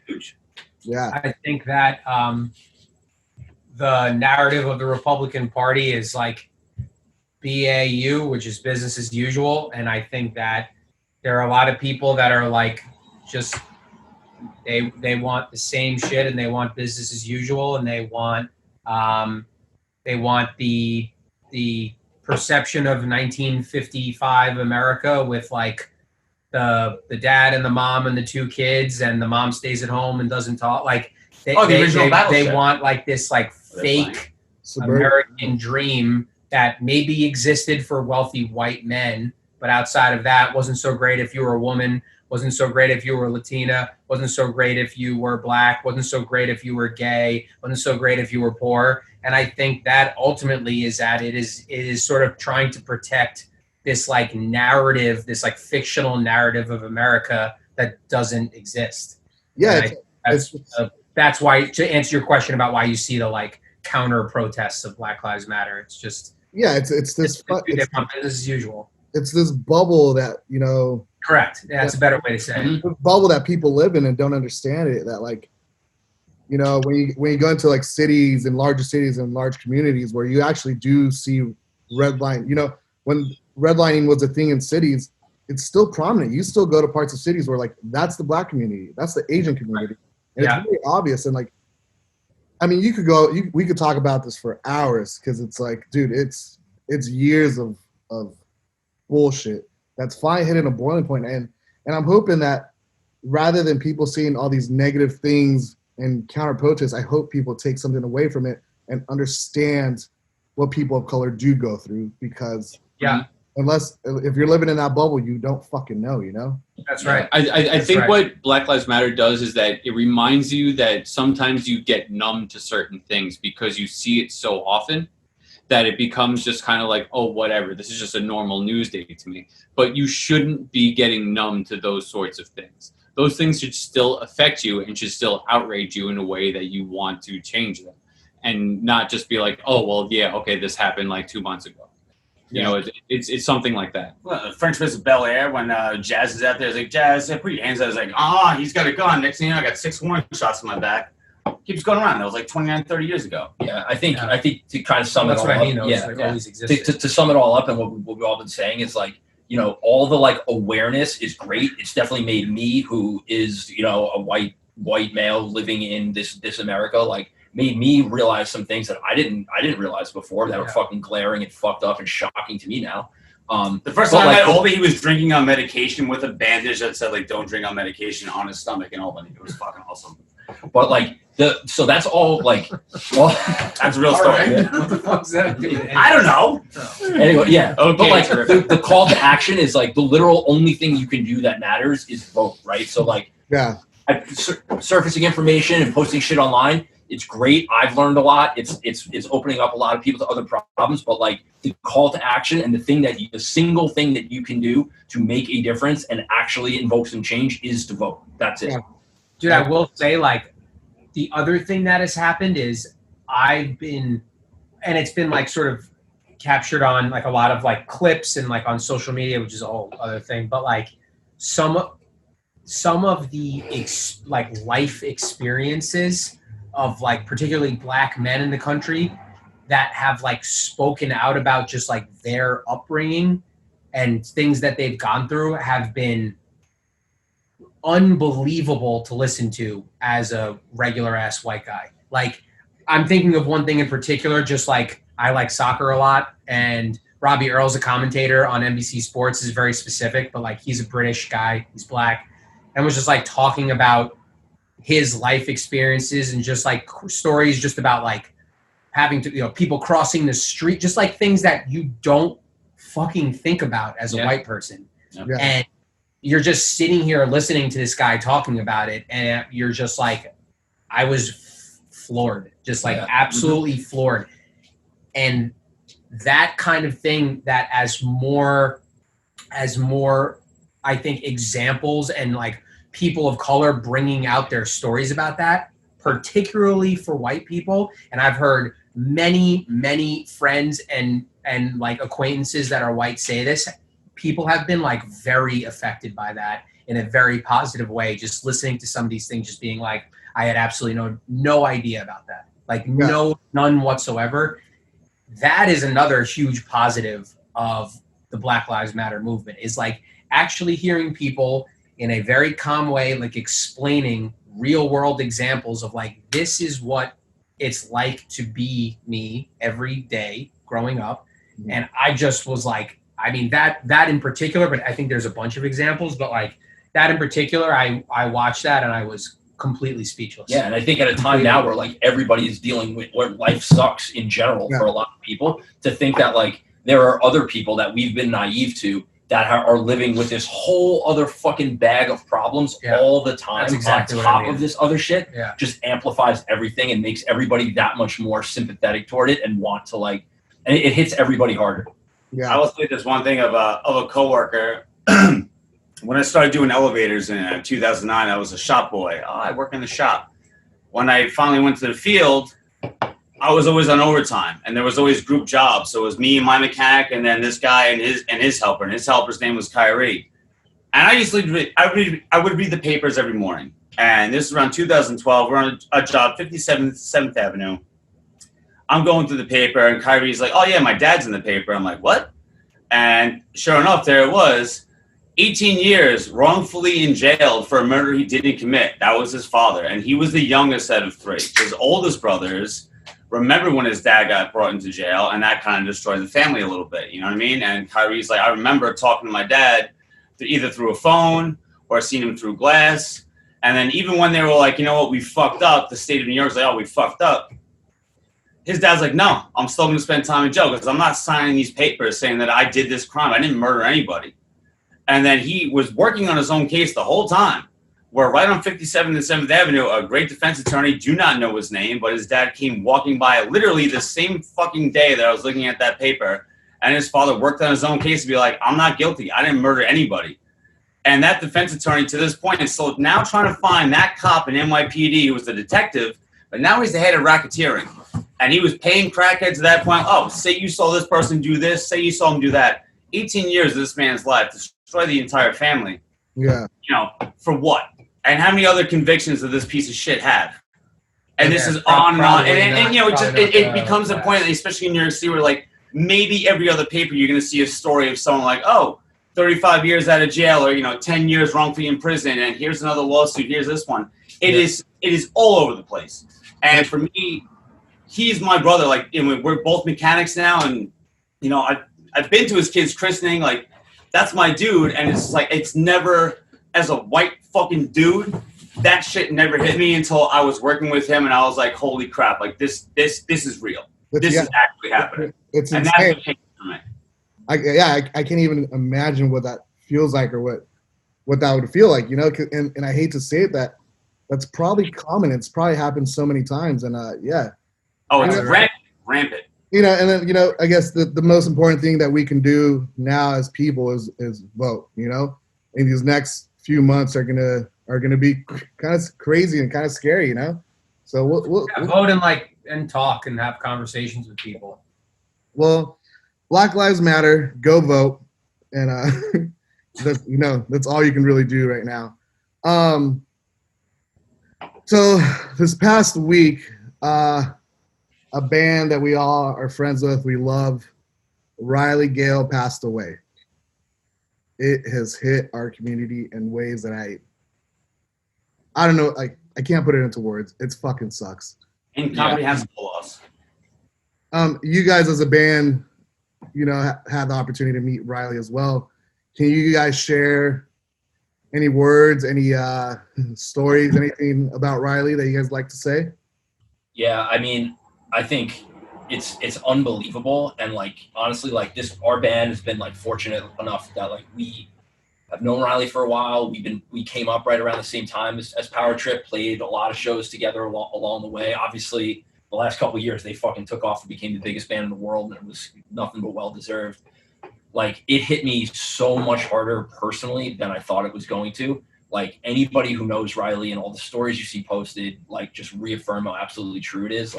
huge. Yeah, I think that the narrative of the Republican Party is like BAU, which is business as usual. And I think that there are a lot of people that are like, just, they want the same shit, and they want business as usual. And they want the perception of 1955 America with like the dad and the mom and the 2 kids, and the mom stays at home and doesn't talk. Like they want like this like fake American dream that maybe existed for wealthy white men, but outside of that wasn't so great if you were a woman, wasn't so great if you were Latina, wasn't so great if you were Black, wasn't so great if you were gay, wasn't so great if you were poor. And I think that ultimately is that it is sort of trying to protect this like narrative, this like fictional narrative of America that doesn't exist. Yeah, that's why, to answer your question about why you see the like counter protests of Black Lives Matter, it's just it's business as usual. It's this bubble that Correct. Yeah, that's a better way to say it. This bubble that people live in and don't understand it. That like, when you go into like cities and larger cities and large communities where you actually do see redline. When redlining was a thing in cities, it's still prominent. You still go to parts of cities where like that's the Black community, that's the Asian community, and it's really obvious. And like, I mean, we could talk about this for hours, because it's like, dude, it's years of bullshit that's finally hitting a boiling point. And I'm hoping that rather than people seeing all these negative things and counter protests, I hope people take something away from it and understand what people of color do go through, because if you're living in that bubble, you don't fucking know, That's right. I think what Black Lives Matter does is that it reminds you that sometimes you get numb to certain things because you see it so often that it becomes just kind of like, oh, whatever, this is just a normal news day to me. But you shouldn't be getting numb to those sorts of things. Those things should still affect you and should still outrage you in a way that you want to change them, and not just be like, oh, well, yeah, okay, this happened like 2 months ago. It's something like that. Well, French Prince of Bel Air, when Jazz is out there, it's like, Jazz, put your hands out. It's like, he's got a gun. Next thing you know, I got 6 warning shots in my back. Keeps going around. That was like 29, 30 years ago. Yeah, I think to kind of sum it all up. Always existed. To sum it all up, and what we've all been saying is like, all the like awareness is great. It's definitely made me, who is a white male living in this America, like, made me realize some things that I didn't realize before that are fucking glaring and fucked up and shocking to me now. The first time I met Oldie, he was drinking on medication with a bandage that said like "Don't drink on medication" on his stomach in Albany. It was fucking awesome. But like so that's all like, well, that's a real story. Right. What the fuck's that? I don't know. Anyway, yeah. Okay, but like the call to action is like the literal only thing you can do that matters is vote, right? So like, yeah, surfacing information and posting shit online it's great. I've learned a lot. It's opening up a lot of people to other problems, but like the call to action and the single thing that you can do to make a difference and actually invoke some change is to vote. That's it. Yeah. Dude, I will say, like, the other thing that has happened is and it's been like sort of captured on like a lot of like clips and like on social media, which is a whole other thing, but like some of the like life experiences of like particularly Black men in the country that have like spoken out about just like their upbringing and things that they've gone through have been unbelievable to listen to as a regular ass white guy. Like, I'm thinking of one thing in particular, just like I like soccer a lot, and Robbie Earle's a commentator on NBC Sports, is very specific, but like he's a British guy, he's Black, and was just like talking about his life experiences and just like stories just about like having to, people crossing the street, just like things that you don't fucking think about as a white person. Yeah. And you're just sitting here listening to this guy talking about it, and you're just like, I was floored, just like absolutely floored. And that kind of thing, that as more, I think, examples and like people of color bringing out their stories about that, particularly for white people. And I've heard many friends and like acquaintances that are white say this. People have been like very affected by that in a very positive way. Just listening to some of these things, just being like, I had absolutely no idea about that. Like none whatsoever. That is another huge positive of the Black Lives Matter movement, is like actually hearing people in a very calm way, like explaining real world examples of like, this is what it's like to be me every day growing up. Mm-hmm. And I just was like, I mean, that in particular, but I think there's a bunch of examples, but like that in particular, I watched that and I was completely speechless. Yeah, and I think at a time now where like everybody is dealing with where life sucks in general for a lot of people, to think that like there are other people that we've been naive to that are living with this whole other fucking bag of problems all the time. That's exactly on top of this other shit, just amplifies everything and makes everybody that much more sympathetic toward it and want to like, and it hits everybody harder. Yeah. I will say this one thing of a coworker. When I started doing elevators in 2009, I was a shop boy. I work in the shop. When I finally went to the field, I was always on overtime, and there was always group jobs. So it was me and my mechanic, and then this guy and his helper. And his helper's name was Kyrie. And I would read the papers every morning. And this is around 2012. We're on a job, 57th Avenue. I'm going through the paper, and Kyrie's like, "Oh yeah, my dad's in the paper." I'm like, "What?" And sure enough, there it was. 18 years wrongfully in jail for a murder he didn't commit. That was his father. And he was the youngest out of three. His oldest brothers remember when his dad got brought into jail, and that kind of destroyed the family a little bit. You know what I mean? And Kyrie's like, I remember talking to my dad either through a phone or seeing him through glass. And then even when they were like, you know what, we fucked up, the state of New York's like, oh, we fucked up. His dad's like, no, I'm still going to spend time in jail because I'm not signing these papers saying that I did this crime. I didn't murder anybody. And then he was working on his own case the whole time. We're right on 57th and 7th Avenue. A great defense attorney, do not know his name, but his dad came walking by literally the same fucking day that I was looking at that paper. And his father worked on his own case to be like, I'm not guilty. I didn't murder anybody. And that defense attorney to this point is still now trying to find that cop in NYPD who was the detective, but now he's the head of racketeering. And he was paying crackheads at that point. Oh, say you saw this person do this. Say you saw him do that. 18 years of this man's life, destroy the entire family. Yeah. You know, for what? And how many other convictions does this piece of shit have? And this is on and on. And you know, it becomes a point, especially in New York City, where like maybe every other paper you're going to see a story of someone like, oh, 35 years out of jail, or, you know, 10 years wrongfully in prison, and here's another lawsuit, here's this one. It is all over the place. And for me, he's my brother. Like, you know, we're both mechanics now, and, you know, I've been to his kid's christening. Like, that's my dude. And it's like, it's never, as a white fucking dude, that shit never hit me until I was working with him, and I was like, holy crap, like this is real. This is actually happening. It's and insane. that's what changed for me. I can't even imagine what that feels like, or what that would feel like, you know. And I hate to say it, that that's probably common. It's probably happened so many times, and yeah. Oh, it's Yeah. rampant. And then I guess the most important thing that we can do now as people is vote. And these next few months are gonna be kind of crazy and kind of scary. So we'll vote and talk and have conversations with people. Well, Black Lives Matter. Go vote, and that's all you can really do right now. So this past week, a band that we all are friends with, we love, Riley Gale, passed away. It has hit our community in ways that I don't know, I can't put it into words. It fucking sucks. Incomprehensible loss. You guys as a band, had the opportunity to meet Riley as well. Can you guys share any words, any stories, anything about Riley that you guys like to say? Yeah, I mean, I think it's unbelievable, and honestly, our band has been fortunate enough that we have known Riley for a while. We came up right around the same time as Power Trip, played a lot of shows together along the way. Obviously, the last couple of years they fucking took off and became the biggest band in the world, and it was nothing but well deserved. It hit me so much harder personally than I thought it was going to. Anybody who knows Riley and all the stories you see posted, just reaffirm how absolutely true it is.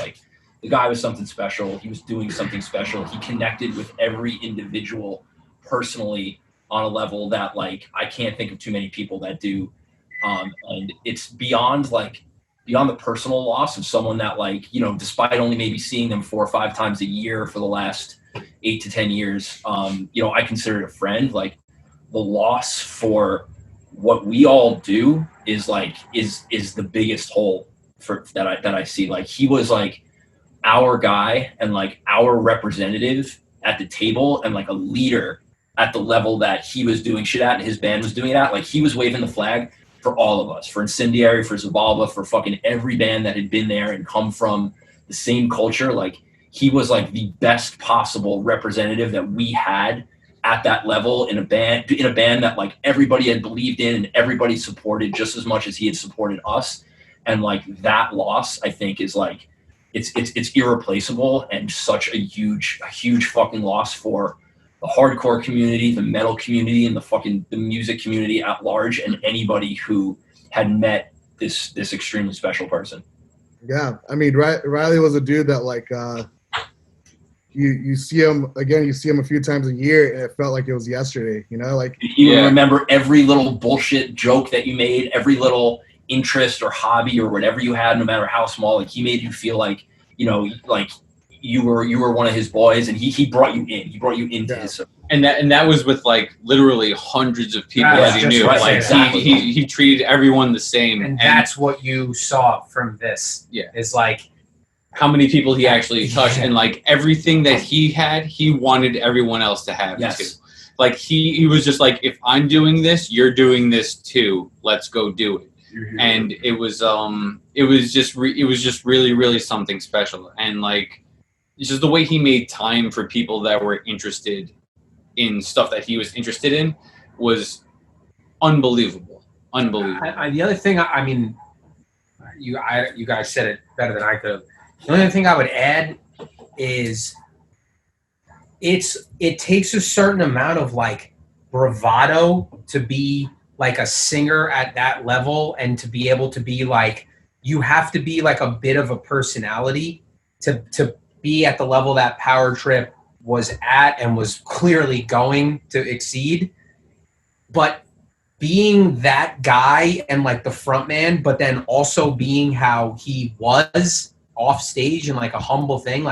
The guy was something special. He was doing something special. He connected with every individual personally on a level that I can't think of too many people that do. And it's beyond the personal loss of someone that despite only maybe seeing them 4 or 5 times a year for the last 8 to 10 years, I consider it a friend. The loss for what we all do is the biggest hole that I see. He was our guy and our representative at the table and a leader at the level that he was doing shit at and his band was doing it at. He was waving the flag for all of us, for Incendiary, for Zabalba, for fucking every band that had been there and come from the same culture. He was the best possible representative that we had at that level in a band that everybody had believed in and everybody supported just as much as he had supported us. And that loss, I think, is it's irreplaceable and such a huge fucking loss for the hardcore community, the metal community, and the music community at large, and anybody who had met this extremely special person. Yeah, I mean, Riley was a dude that you see him a few times a year, and it felt like it was yesterday. You remember every little bullshit joke that you made, every little interest or hobby or whatever you had, no matter how small. He made you feel you were one of his boys, and he brought you in. He brought you into his. And that was with literally hundreds of people that he knew. Exactly. He treated everyone the same, and that's what you saw from this. Yeah, is how many people he actually touched, and everything that he had, he wanted everyone else to have too. He was just if I'm doing this, you're doing this too. Let's go do it. And it was just really, really something special. And it's just the way he made time for people that were interested in stuff that he was interested in was unbelievable. The other thing, I mean, you guys said it better than I could have. The only thing I would add is it takes a certain amount of bravado to be a singer at that level, and to be able to be you have to be a bit of a personality to be at the level that Power Trip was at and was clearly going to exceed. But being that guy and the front man, but then also being how he was off stage and a humble thing,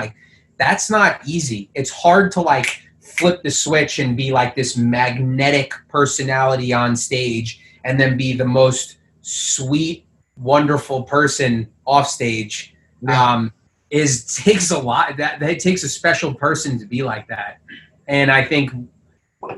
that's not easy. It's hard to flip the switch and be this magnetic personality on stage and then be the most sweet, wonderful person off stage. Takes a lot. That takes a special person to be like that. And I think,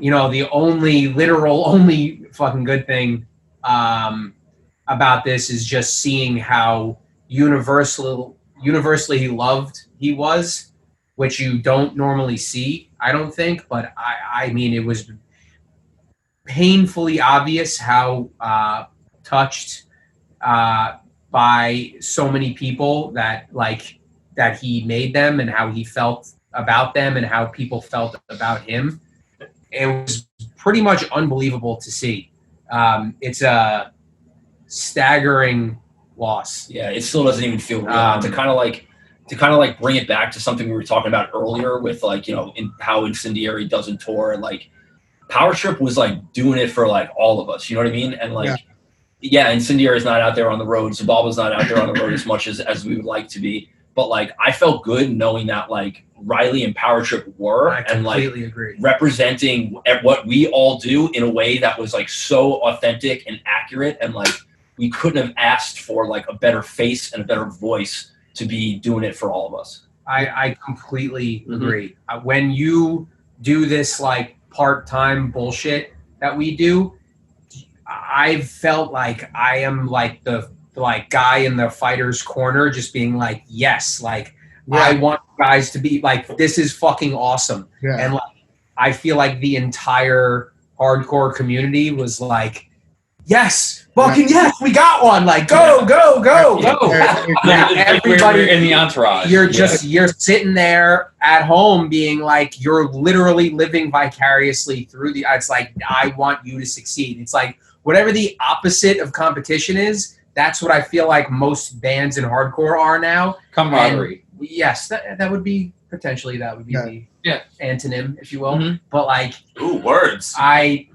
the only fucking good thing about this is just seeing how universally loved he was, which you don't normally see, I don't think. But I mean, it was painfully obvious how touched by so many people that he made them and how he felt about them and how people felt about him. It was pretty much unbelievable to see. It's a staggering loss. Yeah, it still doesn't even feel real. To kind of like bring it back to something we were talking about earlier with like, in how Incendiary doesn't tour, and like Power Trip was like doing it for like all of us, you know what I mean? And like Incendiary is not out there on the road, Zabalba's not out there on the road as much as we would like to be. But like I felt good knowing that like Riley and Power Trip were and like agree. representing what we all do in a way that was like so authentic and accurate, and like we couldn't have asked for like a better face and a better voice to be doing it for all of us. I completely agree. When you do this like part-time bullshit that we do, I felt like I am like the guy in the fighter's corner, just being like, yes, like I want guys to be like, this is fucking awesome. Yeah. And like, I feel like the entire hardcore community was like, yes, fucking yes, we got one. Like, go. Everybody in the entourage. You're sitting there at home being like, you're literally living vicariously through it's like, I want you to succeed. It's like, whatever the opposite of competition is, that's what I feel like most bands in hardcore are now. Camaraderie. And yes, that would be potentially the antonym, if you will. Mm-hmm. But like, Ooh, words. I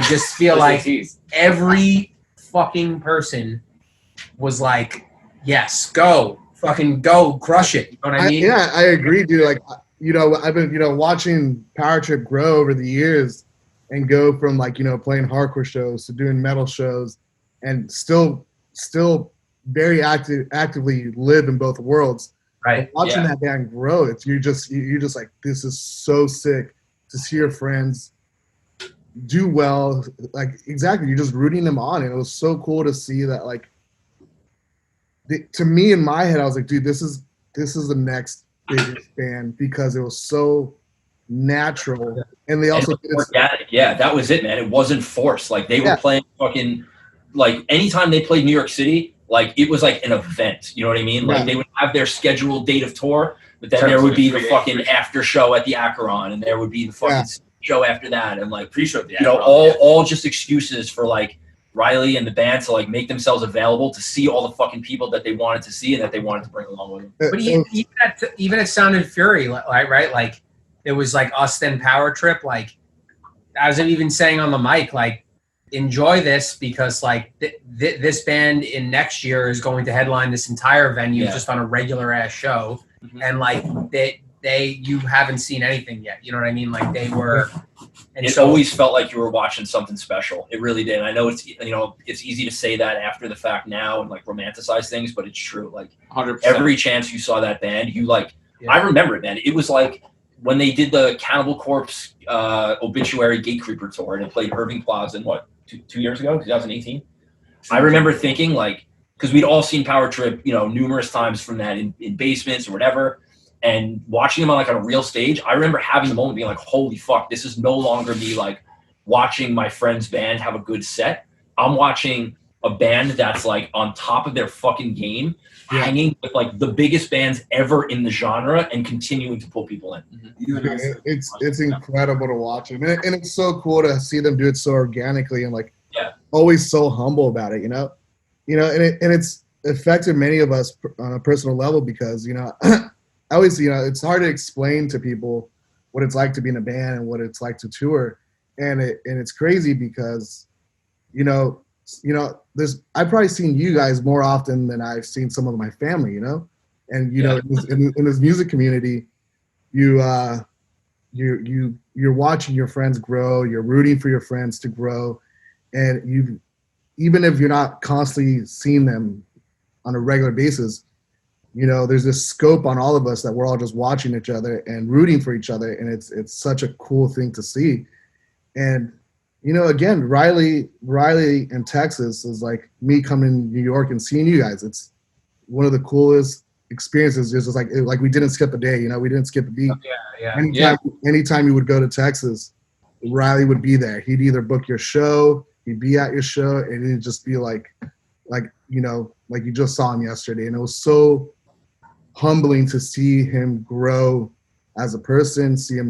just feel like every fucking person was like, yes, go, fucking go, crush it. You know what I mean? I agree, dude. Like, I've been, watching Power Trip grow over the years and go from like, playing hardcore shows to doing metal shows, and still very actively live in both worlds. Right. But watching that band grow, you're just like, this is so sick to see your friends do well. Like, exactly, you're just rooting them on, and it was so cool to see that. Like, to me in my head, I was like, dude, this is the next biggest band, because it was so natural, and they also organic. Yeah, that was it, man. It wasn't forced. Like they were playing fucking, like anytime they played New York City, like it was like an event. You know what I mean? Like they would have their scheduled date of tour, but then there would be the fucking after show at the Acheron, and there would be the fucking show after that, and like pre-show at the Acheron, all just excuses for like Riley and the band to like make themselves available to see all the fucking people that they wanted to see and that they wanted to bring along with them. But even at Sound and Fury, right? Like it was like us then Power Trip. Like I was even saying on the mic, like, enjoy this, because like this band in next year is going to headline this entire venue just on a regular ass show, and like you haven't seen anything yet. You know what I mean? Like they were. And it always felt like you were watching something special. It really did. And I know it's easy to say that after the fact now and like romanticize things, but it's true. Like 100%. Every chance you saw that band, you like. I remember it, man. It was like when they did the Cannibal Corpse Obituary Gatecreeper tour, and it played Irving Plaza in what, 2 years ago, 2018. I remember thinking like, because we'd all seen Power Trip, numerous times from that in basements or whatever. And watching them on like on a real stage, I remember having the moment being like, holy fuck, this is no longer me like watching my friend's band have a good set. I'm watching a band that's like on top of their fucking game, hanging with like the biggest bands ever in the genre and continuing to pull people in. It's incredible to watch it. And it's so cool to see them do it so organically and like always so humble about it, and it's affected many of us on a personal level, because, I always, it's hard to explain to people what it's like to be in a band and what it's like to tour, and it's crazy because, I've probably seen you guys more often than I've seen some of my family, and in this music community, you're watching your friends grow, you're rooting for your friends to grow, and even if you're not constantly seeing them on a regular basis. There's this scope on all of us that we're all just watching each other and rooting for each other, and it's such a cool thing to see. And again, Riley in Texas is like me coming to New York and seeing you guys. It's one of the coolest experiences. Just like we didn't skip a day. We didn't skip a beat. Anytime you would go to Texas, Riley would be there. He'd either book your show, he'd be at your show, and it'd just be like like you just saw him yesterday, and it was so humbling to see him grow as a person, see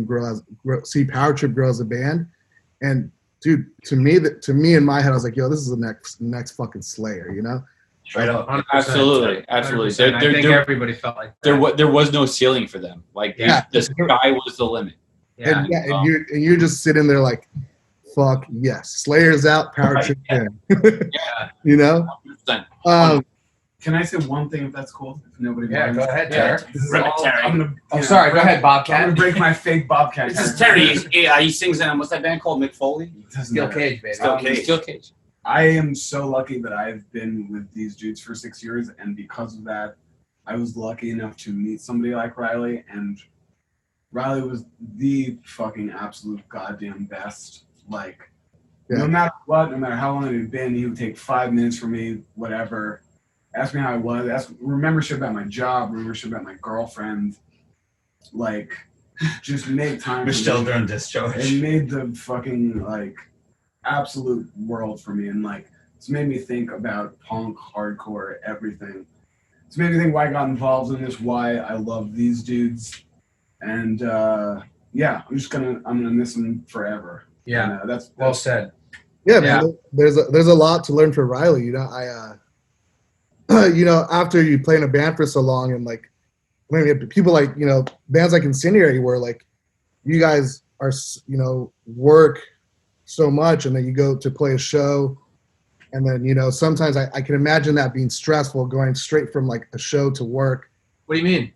Power Trip grow as a band, and dude, to me in my head, I was like, yo, this is the next fucking Slayer, you know? Straight up. 100%. Absolutely. 100%. I think everybody felt like that. There was no ceiling for them. Like the sky was the limit. Yeah. And you're just sitting there like, fuck yes, Slayer's out, Power Trip in. Yeah. You know? 100%. Can I say one thing if that's cool? If nobody Yeah, minds. go ahead, Yeah. Terry. This is Bring it, all, Terry. I'm gonna, Oh, sorry. Go ahead, Bobcat. I'm gonna break my fake Bobcat. This is Terry. He sings in what's that band called? Mick Foley. Doesn't Steel matter. Cage, baby. Steel Cage. Steel cage. I am so lucky that I've been with these dudes for 6 years, and because of that, I was lucky enough to meet somebody like Riley, and Riley was the fucking absolute goddamn best. Like, no matter what, no matter how long it had been, he would take 5 minutes for me, whatever. Ask me how I was. Remember shit about my job. Remember shit about my girlfriend. Like, just make time. Michelle for me. during discharge. It made the fucking like absolute world for me, and like it's made me think about punk, hardcore, everything. It's made me think why I got involved in this, why I love these dudes, and yeah, I'm gonna miss them forever. Yeah. And, that's Well said. Yeah, man. There's a lot to learn from Riley. You know, you know, after you play in a band for so long, and like, I mean, people like, you know, bands like Incendiary, where like you guys are, you know, work so much, and then you go to play a show, and then, you know, sometimes I can imagine that being stressful, going straight from like a show to work. What do you mean?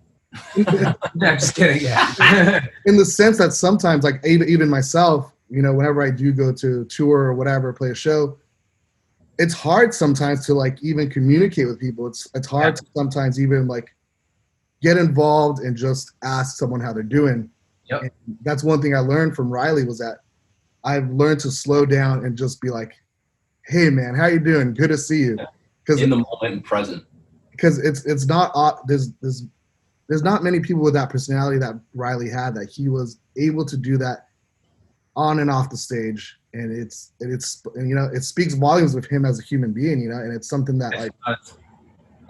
No, I'm just kidding. Yeah. In the sense that sometimes, like even myself, you know, whenever I do go to tour or whatever, play a show, it's hard sometimes to like even communicate with people. It's hard to sometimes even like get involved and just ask someone how they're doing. Yep. And that's one thing I learned from Riley, was that I've learned to slow down and just be like, hey man, how you doing? Good to see you. Because In the moment and present. Because it's not there's not many people with that personality that Riley had, that he was able to do that on and off the stage, and it's you know, it speaks volumes of him as a human being, you know, and it's something that like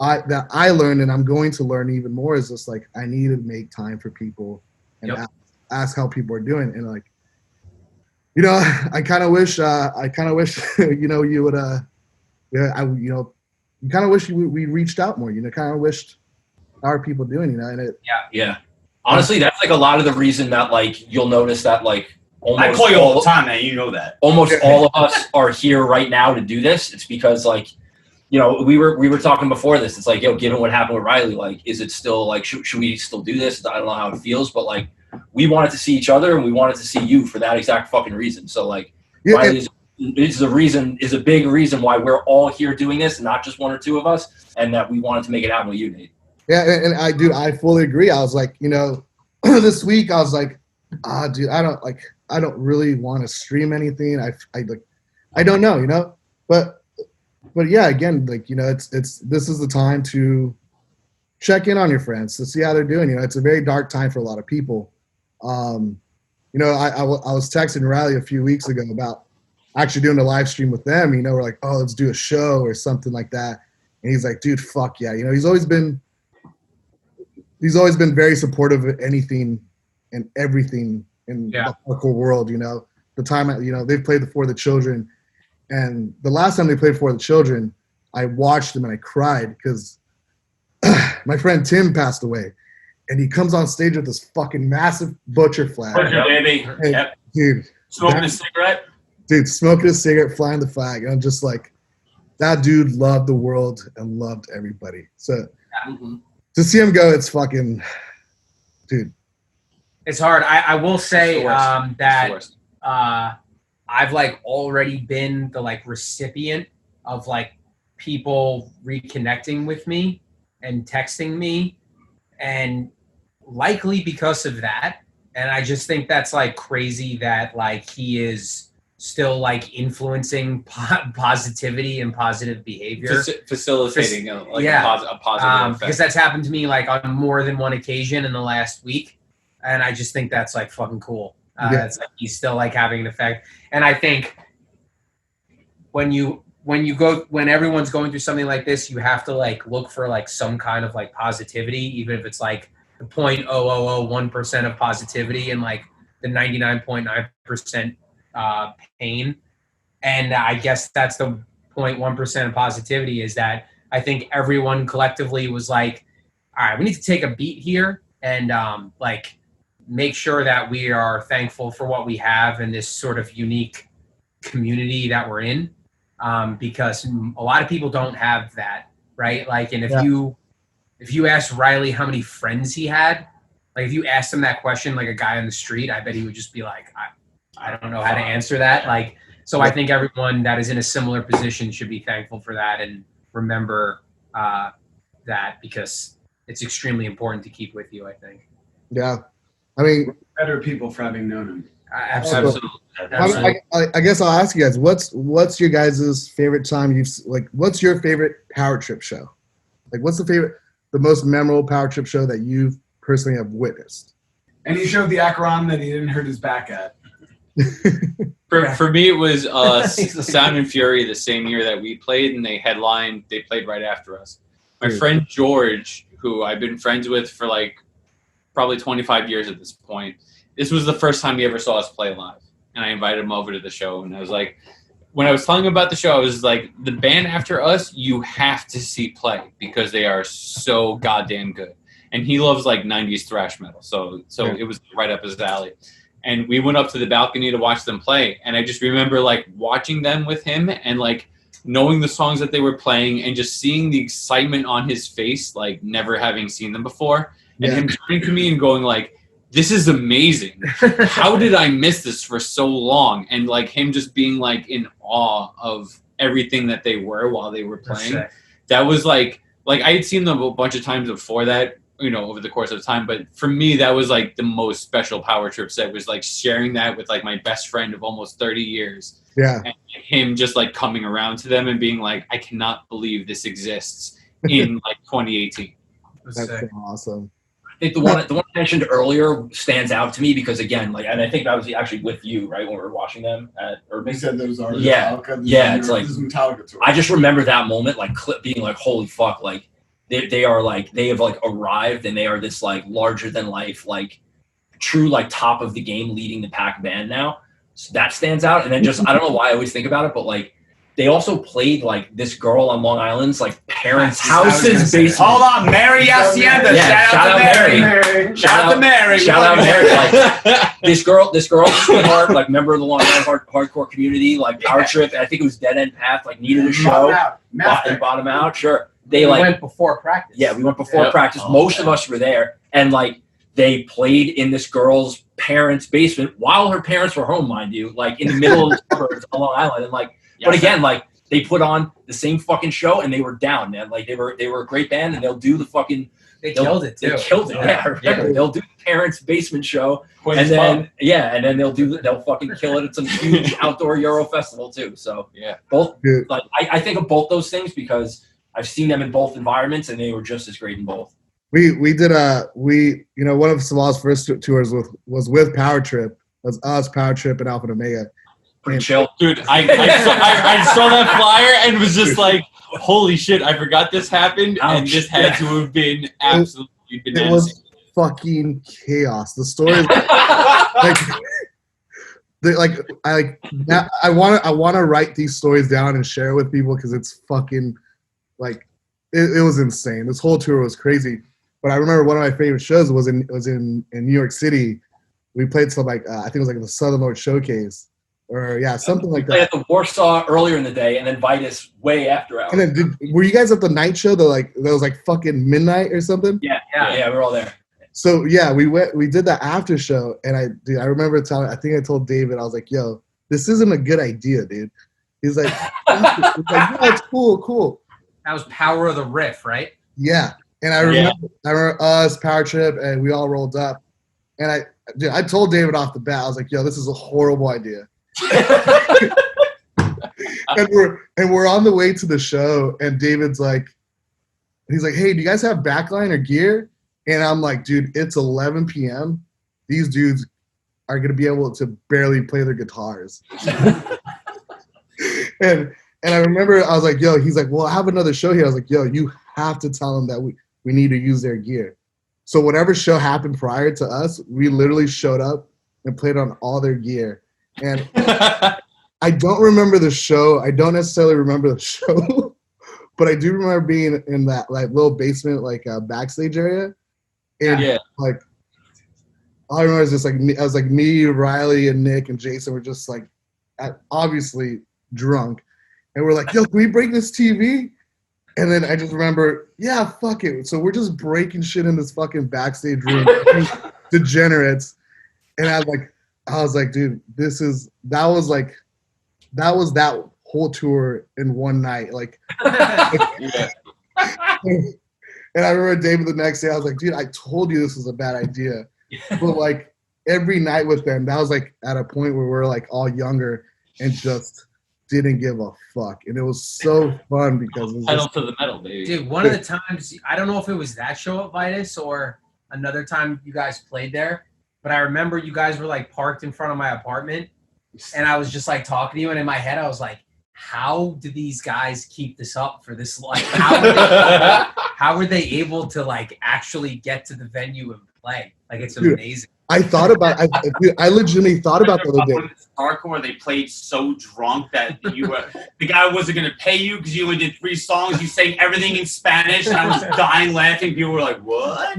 I learned, and I'm going to learn even more, is just like I need to make time for people and ask how people are doing, and like, you know, I kind of wish you know, you would you know, you kind of wish we reached out more, you know, kind of wished how are people doing, you know, and it Yeah. Honestly, that's like a lot of the reason that like you'll notice that like almost I call you all the time, man. You know that. almost all of us are here right now to do this. It's because like, you know, we were talking before this. It's like, yo, given what happened with Riley, like, is it still like, should we still do this? I don't know how it feels, but like, we wanted to see each other and we wanted to see you for that exact fucking reason. So like, Riley is a big reason why we're all here doing this, not just one or two of us, and that we wanted to make it happen with you, Nate. Yeah, and I fully agree. I was like, you know, this week I was like, dude, I don't really want to stream anything. I don't know, you know, but yeah, again, like, you know, this is the time to check in on your friends, to see how they're doing. You know, it's a very dark time for a lot of people. You know, I was texting Riley a few weeks ago about actually doing a live stream with them. You know, we're like, oh, let's do a show or something like that. And he's like, dude, fuck yeah. You know, he's always been very supportive of anything and everything in the hardcore world. You know, the time, you know, they've played For the Children, and the last time they played For the Children, I watched them and I cried because my friend Tim passed away, and he comes on stage with this fucking massive butcher flag. Butcher, baby. And, Yep. dude, Smoking a cigarette. dude, smoking a cigarette, flying the flag, and I'm just like, that dude loved the world and loved everybody. So to see him go, it's fucking, dude. It's hard. I will say that It's I've like already been the like recipient of like people reconnecting with me and texting me, and likely because of that. And I just think that's like crazy that like he is still like influencing positivity and positive behavior. facilitating a positive effect. Because that's happened to me like on more than one occasion in the last week. And I just think that's like fucking cool. It's like he's still like having an effect. And I think when you when everyone's going through something like this, you have to like look for like some kind of like positivity, even if it's like the 0.0001% of positivity and like the 99.9% pain. And I guess that's the 0.1% of positivity, is that I think everyone collectively was like, all right, we need to take a beat here and like make sure that we are thankful for what we have in this sort of unique community that we're in, because a lot of people don't have that, right? Like, and if you ask Riley how many friends he had, like if you asked him that question, like a guy on the street, I bet he would just be like, I don't know how to answer that. Like, so I think everyone that is in a similar position should be thankful for that and remember that, because it's extremely important to keep with you, I think. Yeah. I mean, Better people for having known him. Absolutely. I guess I'll ask you guys, what's your guys' favorite time what's your favorite power trip show? Like, what's the most memorable power trip show that you personally have witnessed? And he showed the Acheron that he didn't hurt his back at. For me, it was Sound and Fury the same year that we played, and they played right after us. My friend George, who I've been friends with for like probably 25 years at this point, this was the first time he ever saw us play live. And I invited him over to the show, and I was like, when I was telling him about the show, I was like, the band after us, you have to see play because they are so goddamn good. And he loves like 90s thrash metal, so it was right up his alley. And we went up to the balcony to watch them play, and I just remember like watching them with him and like knowing the songs that they were playing and just seeing the excitement on his face, like never having seen them before, and him turning to me and going like, this is amazing. How did I miss this for so long? And like him just being like in awe of everything that they were while they were playing. That was like I had seen them a bunch of times before that, you know, over the course of time. But for me, that was like the most special power trip set, was like sharing that with like my best friend of almost 30 years. Yeah. And him just like coming around to them and being like, I cannot believe this exists in like 2018. That's so awesome. I think the one I mentioned earlier stands out to me because, again, like, and I think I was actually with you, right, when we were watching them at Urban. You said there was already Metallica. It's like, Metallica tour. I just remember that moment, like, being like, holy fuck, like, they are like, they have like arrived, and they are this like larger than life, like true like top of the game leading the pack band now. So that stands out. And then just, I don't know why I always think about it, but like, they also played like this girl on Long Island's like parents' houses basement. Hold on, Mary Hacienda. Yeah, shout out Mary. Shout out to Mary. Shout out Mary. Like this girl, sweetheart, like member of the Long Island hardcore community, like power trip. I think it was Dead End Path, like needed a show. Bottom out. Sure. We went before practice. Yeah, we went before practice. Most of us were there, and like they played in this girl's parents' basement while her parents were home, mind you, like in the middle of the suburbs on Long Island, and like. But again, like they put on the same fucking show, and they were down, man. Like they were a great band, and they'll do the fucking. They killed it too. They killed it. Yeah. They'll do the parents' basement show, and then they'll fucking kill it at some huge outdoor Euro festival too. So both like I think of both those things because I've seen them in both environments, and they were just as great in both. We did one of Samal's first tours was with Power Trip. It was us, Power Trip, and Alpha and Omega. Pretty chill. Dude, I saw that flyer and was just like, holy shit, I forgot this happened. Ouch. And this had to have been absolutely bananas. It was fucking chaos. The story I want to write these stories down and share with people because it's fucking like it was insane. This whole tour was crazy. But I remember one of my favorite shows was in New York City. We played some like I think it was like the Southern Lord Showcase. Or something like that. At the Warsaw earlier in the day, and then Vitus way after hours. And then, were you guys at the night show? That was like fucking midnight or something. Yeah, we're all there. So yeah, we did the after show, and I remember I think I told David, I was like, "Yo, this isn't a good idea, dude." He's like, "Yeah, it's cool." That was Power of the Riff, right? Yeah, and I remember us, Power Trip, and we all rolled up, and I told David off the bat, I was like, "Yo, this is a horrible idea." and we're on the way to the show, and David's like, he's like, "Hey, do you guys have backline or gear?" And I'm like, "Dude, it's 11 p.m. These dudes are gonna be able to barely play their guitars." and And I remember I was like, yo, he's like, well, I have another show here. I was like, yo, you have to tell them that we need to use their gear. So whatever show happened prior to us, we literally showed up and played on all their gear. And I don't remember the show. I don't necessarily remember the show, but I do remember being in that like little basement, like backstage area. And like, all I remember is just like, I was like me, Riley, and Nick and Jason were just like, obviously drunk. And we're like, yo, can we break this TV? And then I just remember, yeah, fuck it. So we're just breaking shit in this fucking backstage room, degenerates. And I was like, dude, that was that whole tour in one night. Like, and I remember David the next day, I was like, dude, I told you this was a bad idea. But like every night with them, that was like at a point where we're like all younger and just didn't give a fuck, and it was so fun because it was pedal to the metal, baby. Dude, one of the times, I don't know if it was that show at Vitus or another time you guys played there, but I remember you guys were like parked in front of my apartment, and I was just like talking to you, and in my head I was like, how do these guys keep this up for this? Like, how were they able to like actually get to the venue and play? Like, it's amazing. I thought about I legitimately thought about the other day. Hardcore, they played so drunk that the guy wasn't going to pay you because you only did 3 songs. You sang everything in Spanish, and I was dying laughing. People were like, what?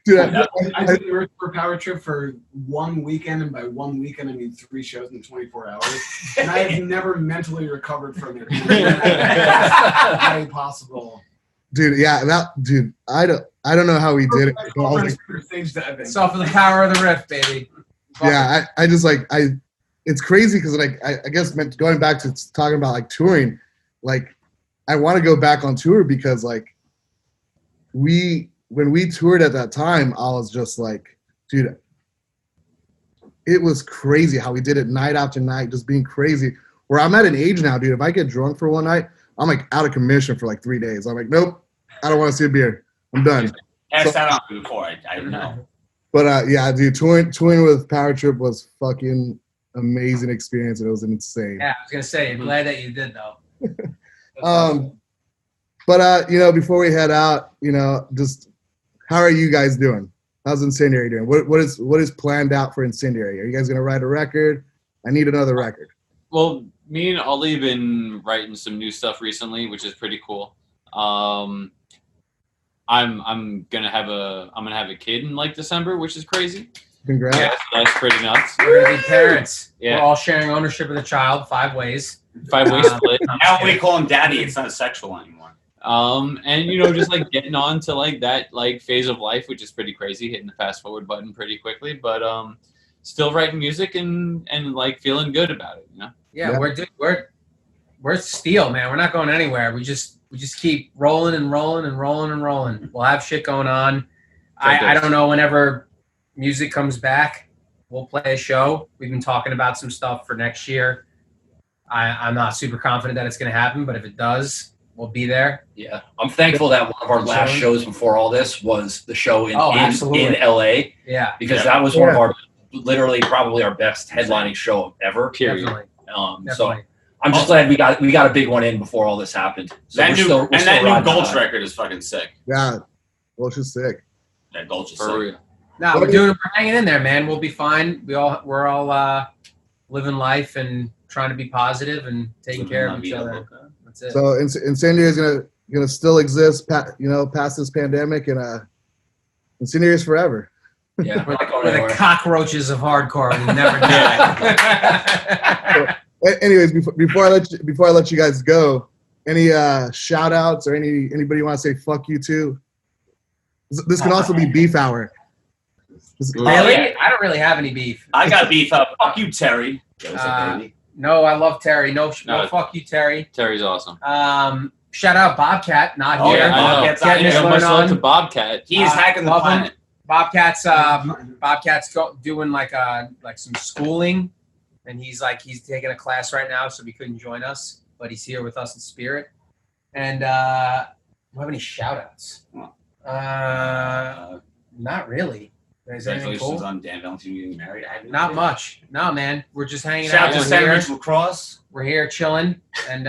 Dude, I did the Earth for Power Trip for one weekend, and by one weekend I mean 3 shows in 24 hours. And I have never mentally recovered from it. It's impossible. Dude, yeah, I don't know how we did it. It's all for the power of the riff, baby. Yeah, I just like it's crazy because like I guess going back to talking about like touring, like I want to go back on tour because like when we toured at that time, I was just like, dude, it was crazy how we did it night after night, just being crazy. Where I'm at an age now, dude, if I get drunk for one night, I'm like out of commission for like 3 days. I'm like, nope, I don't want to see a beer. I'm done. Asked that on me before. I don't know. But yeah, dude, touring with Power Trip was fucking amazing experience. It was insane. Yeah, I was gonna say, I'm glad that you did though. But you know, before we head out, you know, just how are you guys doing? How's Incendiary doing? What is planned out for Incendiary? Are you guys gonna write a record? I need another record. Well, me and Ollie have been writing some new stuff recently, which is pretty cool. I'm gonna have a kid in like December, which is crazy. Congrats. Yeah, so that's pretty nuts. We're gonna be parents. Yeah. We're all sharing ownership of the child 5 ways. 5 ways split. Now we call him daddy. It's not sexual anymore. And you know, just like getting on to like that like phase of life, which is pretty crazy, hitting the fast forward button pretty quickly, but still writing music and like feeling good about it, you know? Yeah. We're steel, man. We're not going anywhere. We just keep rolling and rolling and rolling and rolling. We'll have shit going on. I don't know, whenever music comes back, we'll play a show. We've been talking about some stuff for next year. I'm not super confident that it's going to happen, but if it does, we'll be there. Yeah, I'm thankful that one of our last shows before all this was the show in LA. Yeah, because that was one of our literally probably our best headlining show ever. Period. Definitely. So I'm just glad we got a big one in before all this happened. So That new Gulch record. record is fucking sick. Yeah, Gulch is sick. Yeah, Gulch is For sick. real. No, we're hanging in there, man. We'll be fine. We're all living life and trying to be positive and taking care of each other. That's it. So Incendiary is gonna still exist, past this pandemic, and Incendiary is forever. Yeah, We're the cockroaches of hardcore. We never die. Anyways, before I let you guys go, any shout outs or anybody want to say fuck you to? This can also be beef hour. Really? Yeah. I don't really have any beef. I got beef up. Fuck you, Terry. No, I love Terry. No, fuck you, Terry. Terry's awesome. Shout out Bobcat, not Oh, here. yeah, I know. Getting his Much learn love on. to Bobcat. He is hacking the love him. planet. Bobcat's doing like some schooling, and he's taking a class right now, so he couldn't join us, but he's here with us in spirit. And do I have any shout outs? Not really. Is anything Congratulations cool? on Dan Valentino getting married. I haven't Not much. No, man. We're just hanging Shout out. out to We're Sandwich here. Lacrosse. We're here chilling. And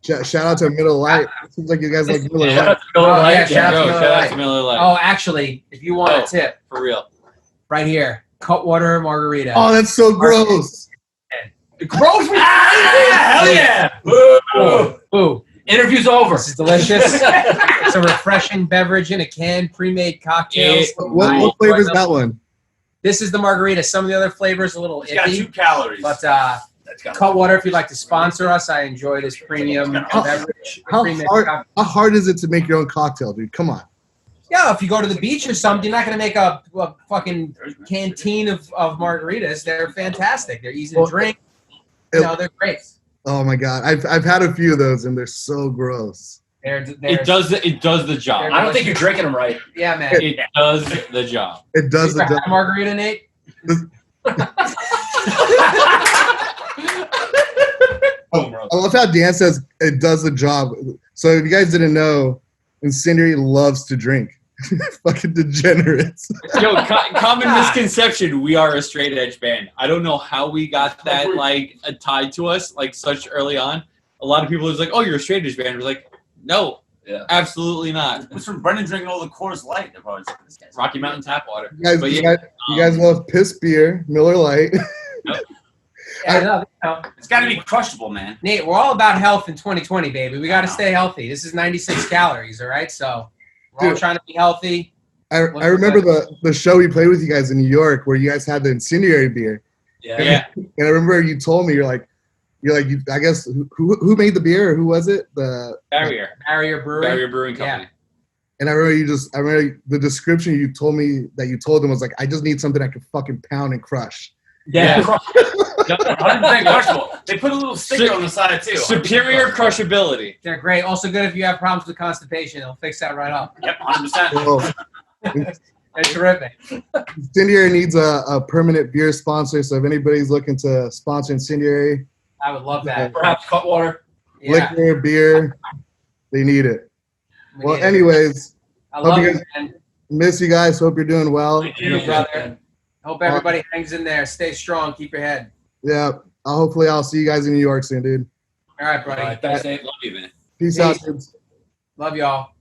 Shout out to Middle Light. Seems like you guys like Miller Shout Light. out to Miller Oh, Lite. yeah, shout out to Yo, Miller shout out Lite. to Miller Lite. Oh, actually, if you want a tip, For real. right here, Cutwater margarita. Oh, that's so gross. Gross. Hell yeah! Woo! Ooh, Interview's over. this is delicious. It's a refreshing beverage in a can, pre-made cocktails. What flavor is that one? This is the margarita. Some of the other flavors a little It's got 2 iffy, calories. but That's got Cutwater, if you'd like to sponsor us, I enjoy this premium beverage. How Pre-made hard, cocktail. how hard is it to make your own cocktail, dude? Come on. Yeah, if you go to the beach or something, you're not going to make a fucking canteen of margaritas. They're fantastic. They're easy to Well, drink. You know, they're great. Oh my god, I've had a few of those and they're so gross. They're It does the job. I don't think you're drinking them right. Yeah, man. It does the job. It does You ever the had a margarita, Nate? I love how Dan says it does the job. So if you guys didn't know, Incendiary loves to drink. Fucking degenerates. Yo, common misconception: we are a straight edge band. I don't know how we got that tied to us such early on. A lot of people are like, "Oh, you're a straight edge band." We're like, "No, Yeah. absolutely not." What's from Brendan drinking all the Coors Light? They're probably like, this guy's Rocky Mountain tap water. You guys, But you yeah, guys love piss beer, Miller Lite. Yeah, no. It's got to be crushable, man. Nate, we're all about health in 2020, baby. We got to stay healthy. This is 96 calories, all right? So we're all Dude. trying to be healthy. I remember the show we played with you guys in New York where you guys had the Incendiary beer. yeah. And I remember you told me I guess who made the beer or who was it? Barrier Barrier Brewing Company. And I remember the description you told me that you told them was like, I just need something I can fucking pound and crush. Yeah. 100% crushable. They put a little sticker on the side, too. Superior crushability. They're great. Also good if you have problems with constipation. They'll fix that right up. Yep, 100%. Well, They're terrific. Incendiary needs a permanent beer sponsor. So if anybody's looking to sponsor Incendiary, I would love that. Perhaps Cutwater. Yeah. liquor, beer, they need it. we Well, need it. anyways, I love hope you you, guys- man. miss you guys. Hope you're doing well. You, brother. Hope everybody hangs in there. Stay strong. Keep your head. Yeah. Hopefully I'll see you guys in New York soon, dude. All right, buddy. All right, thanks, Nate. Love you, man. Peace Peace. out, kids. Love y'all.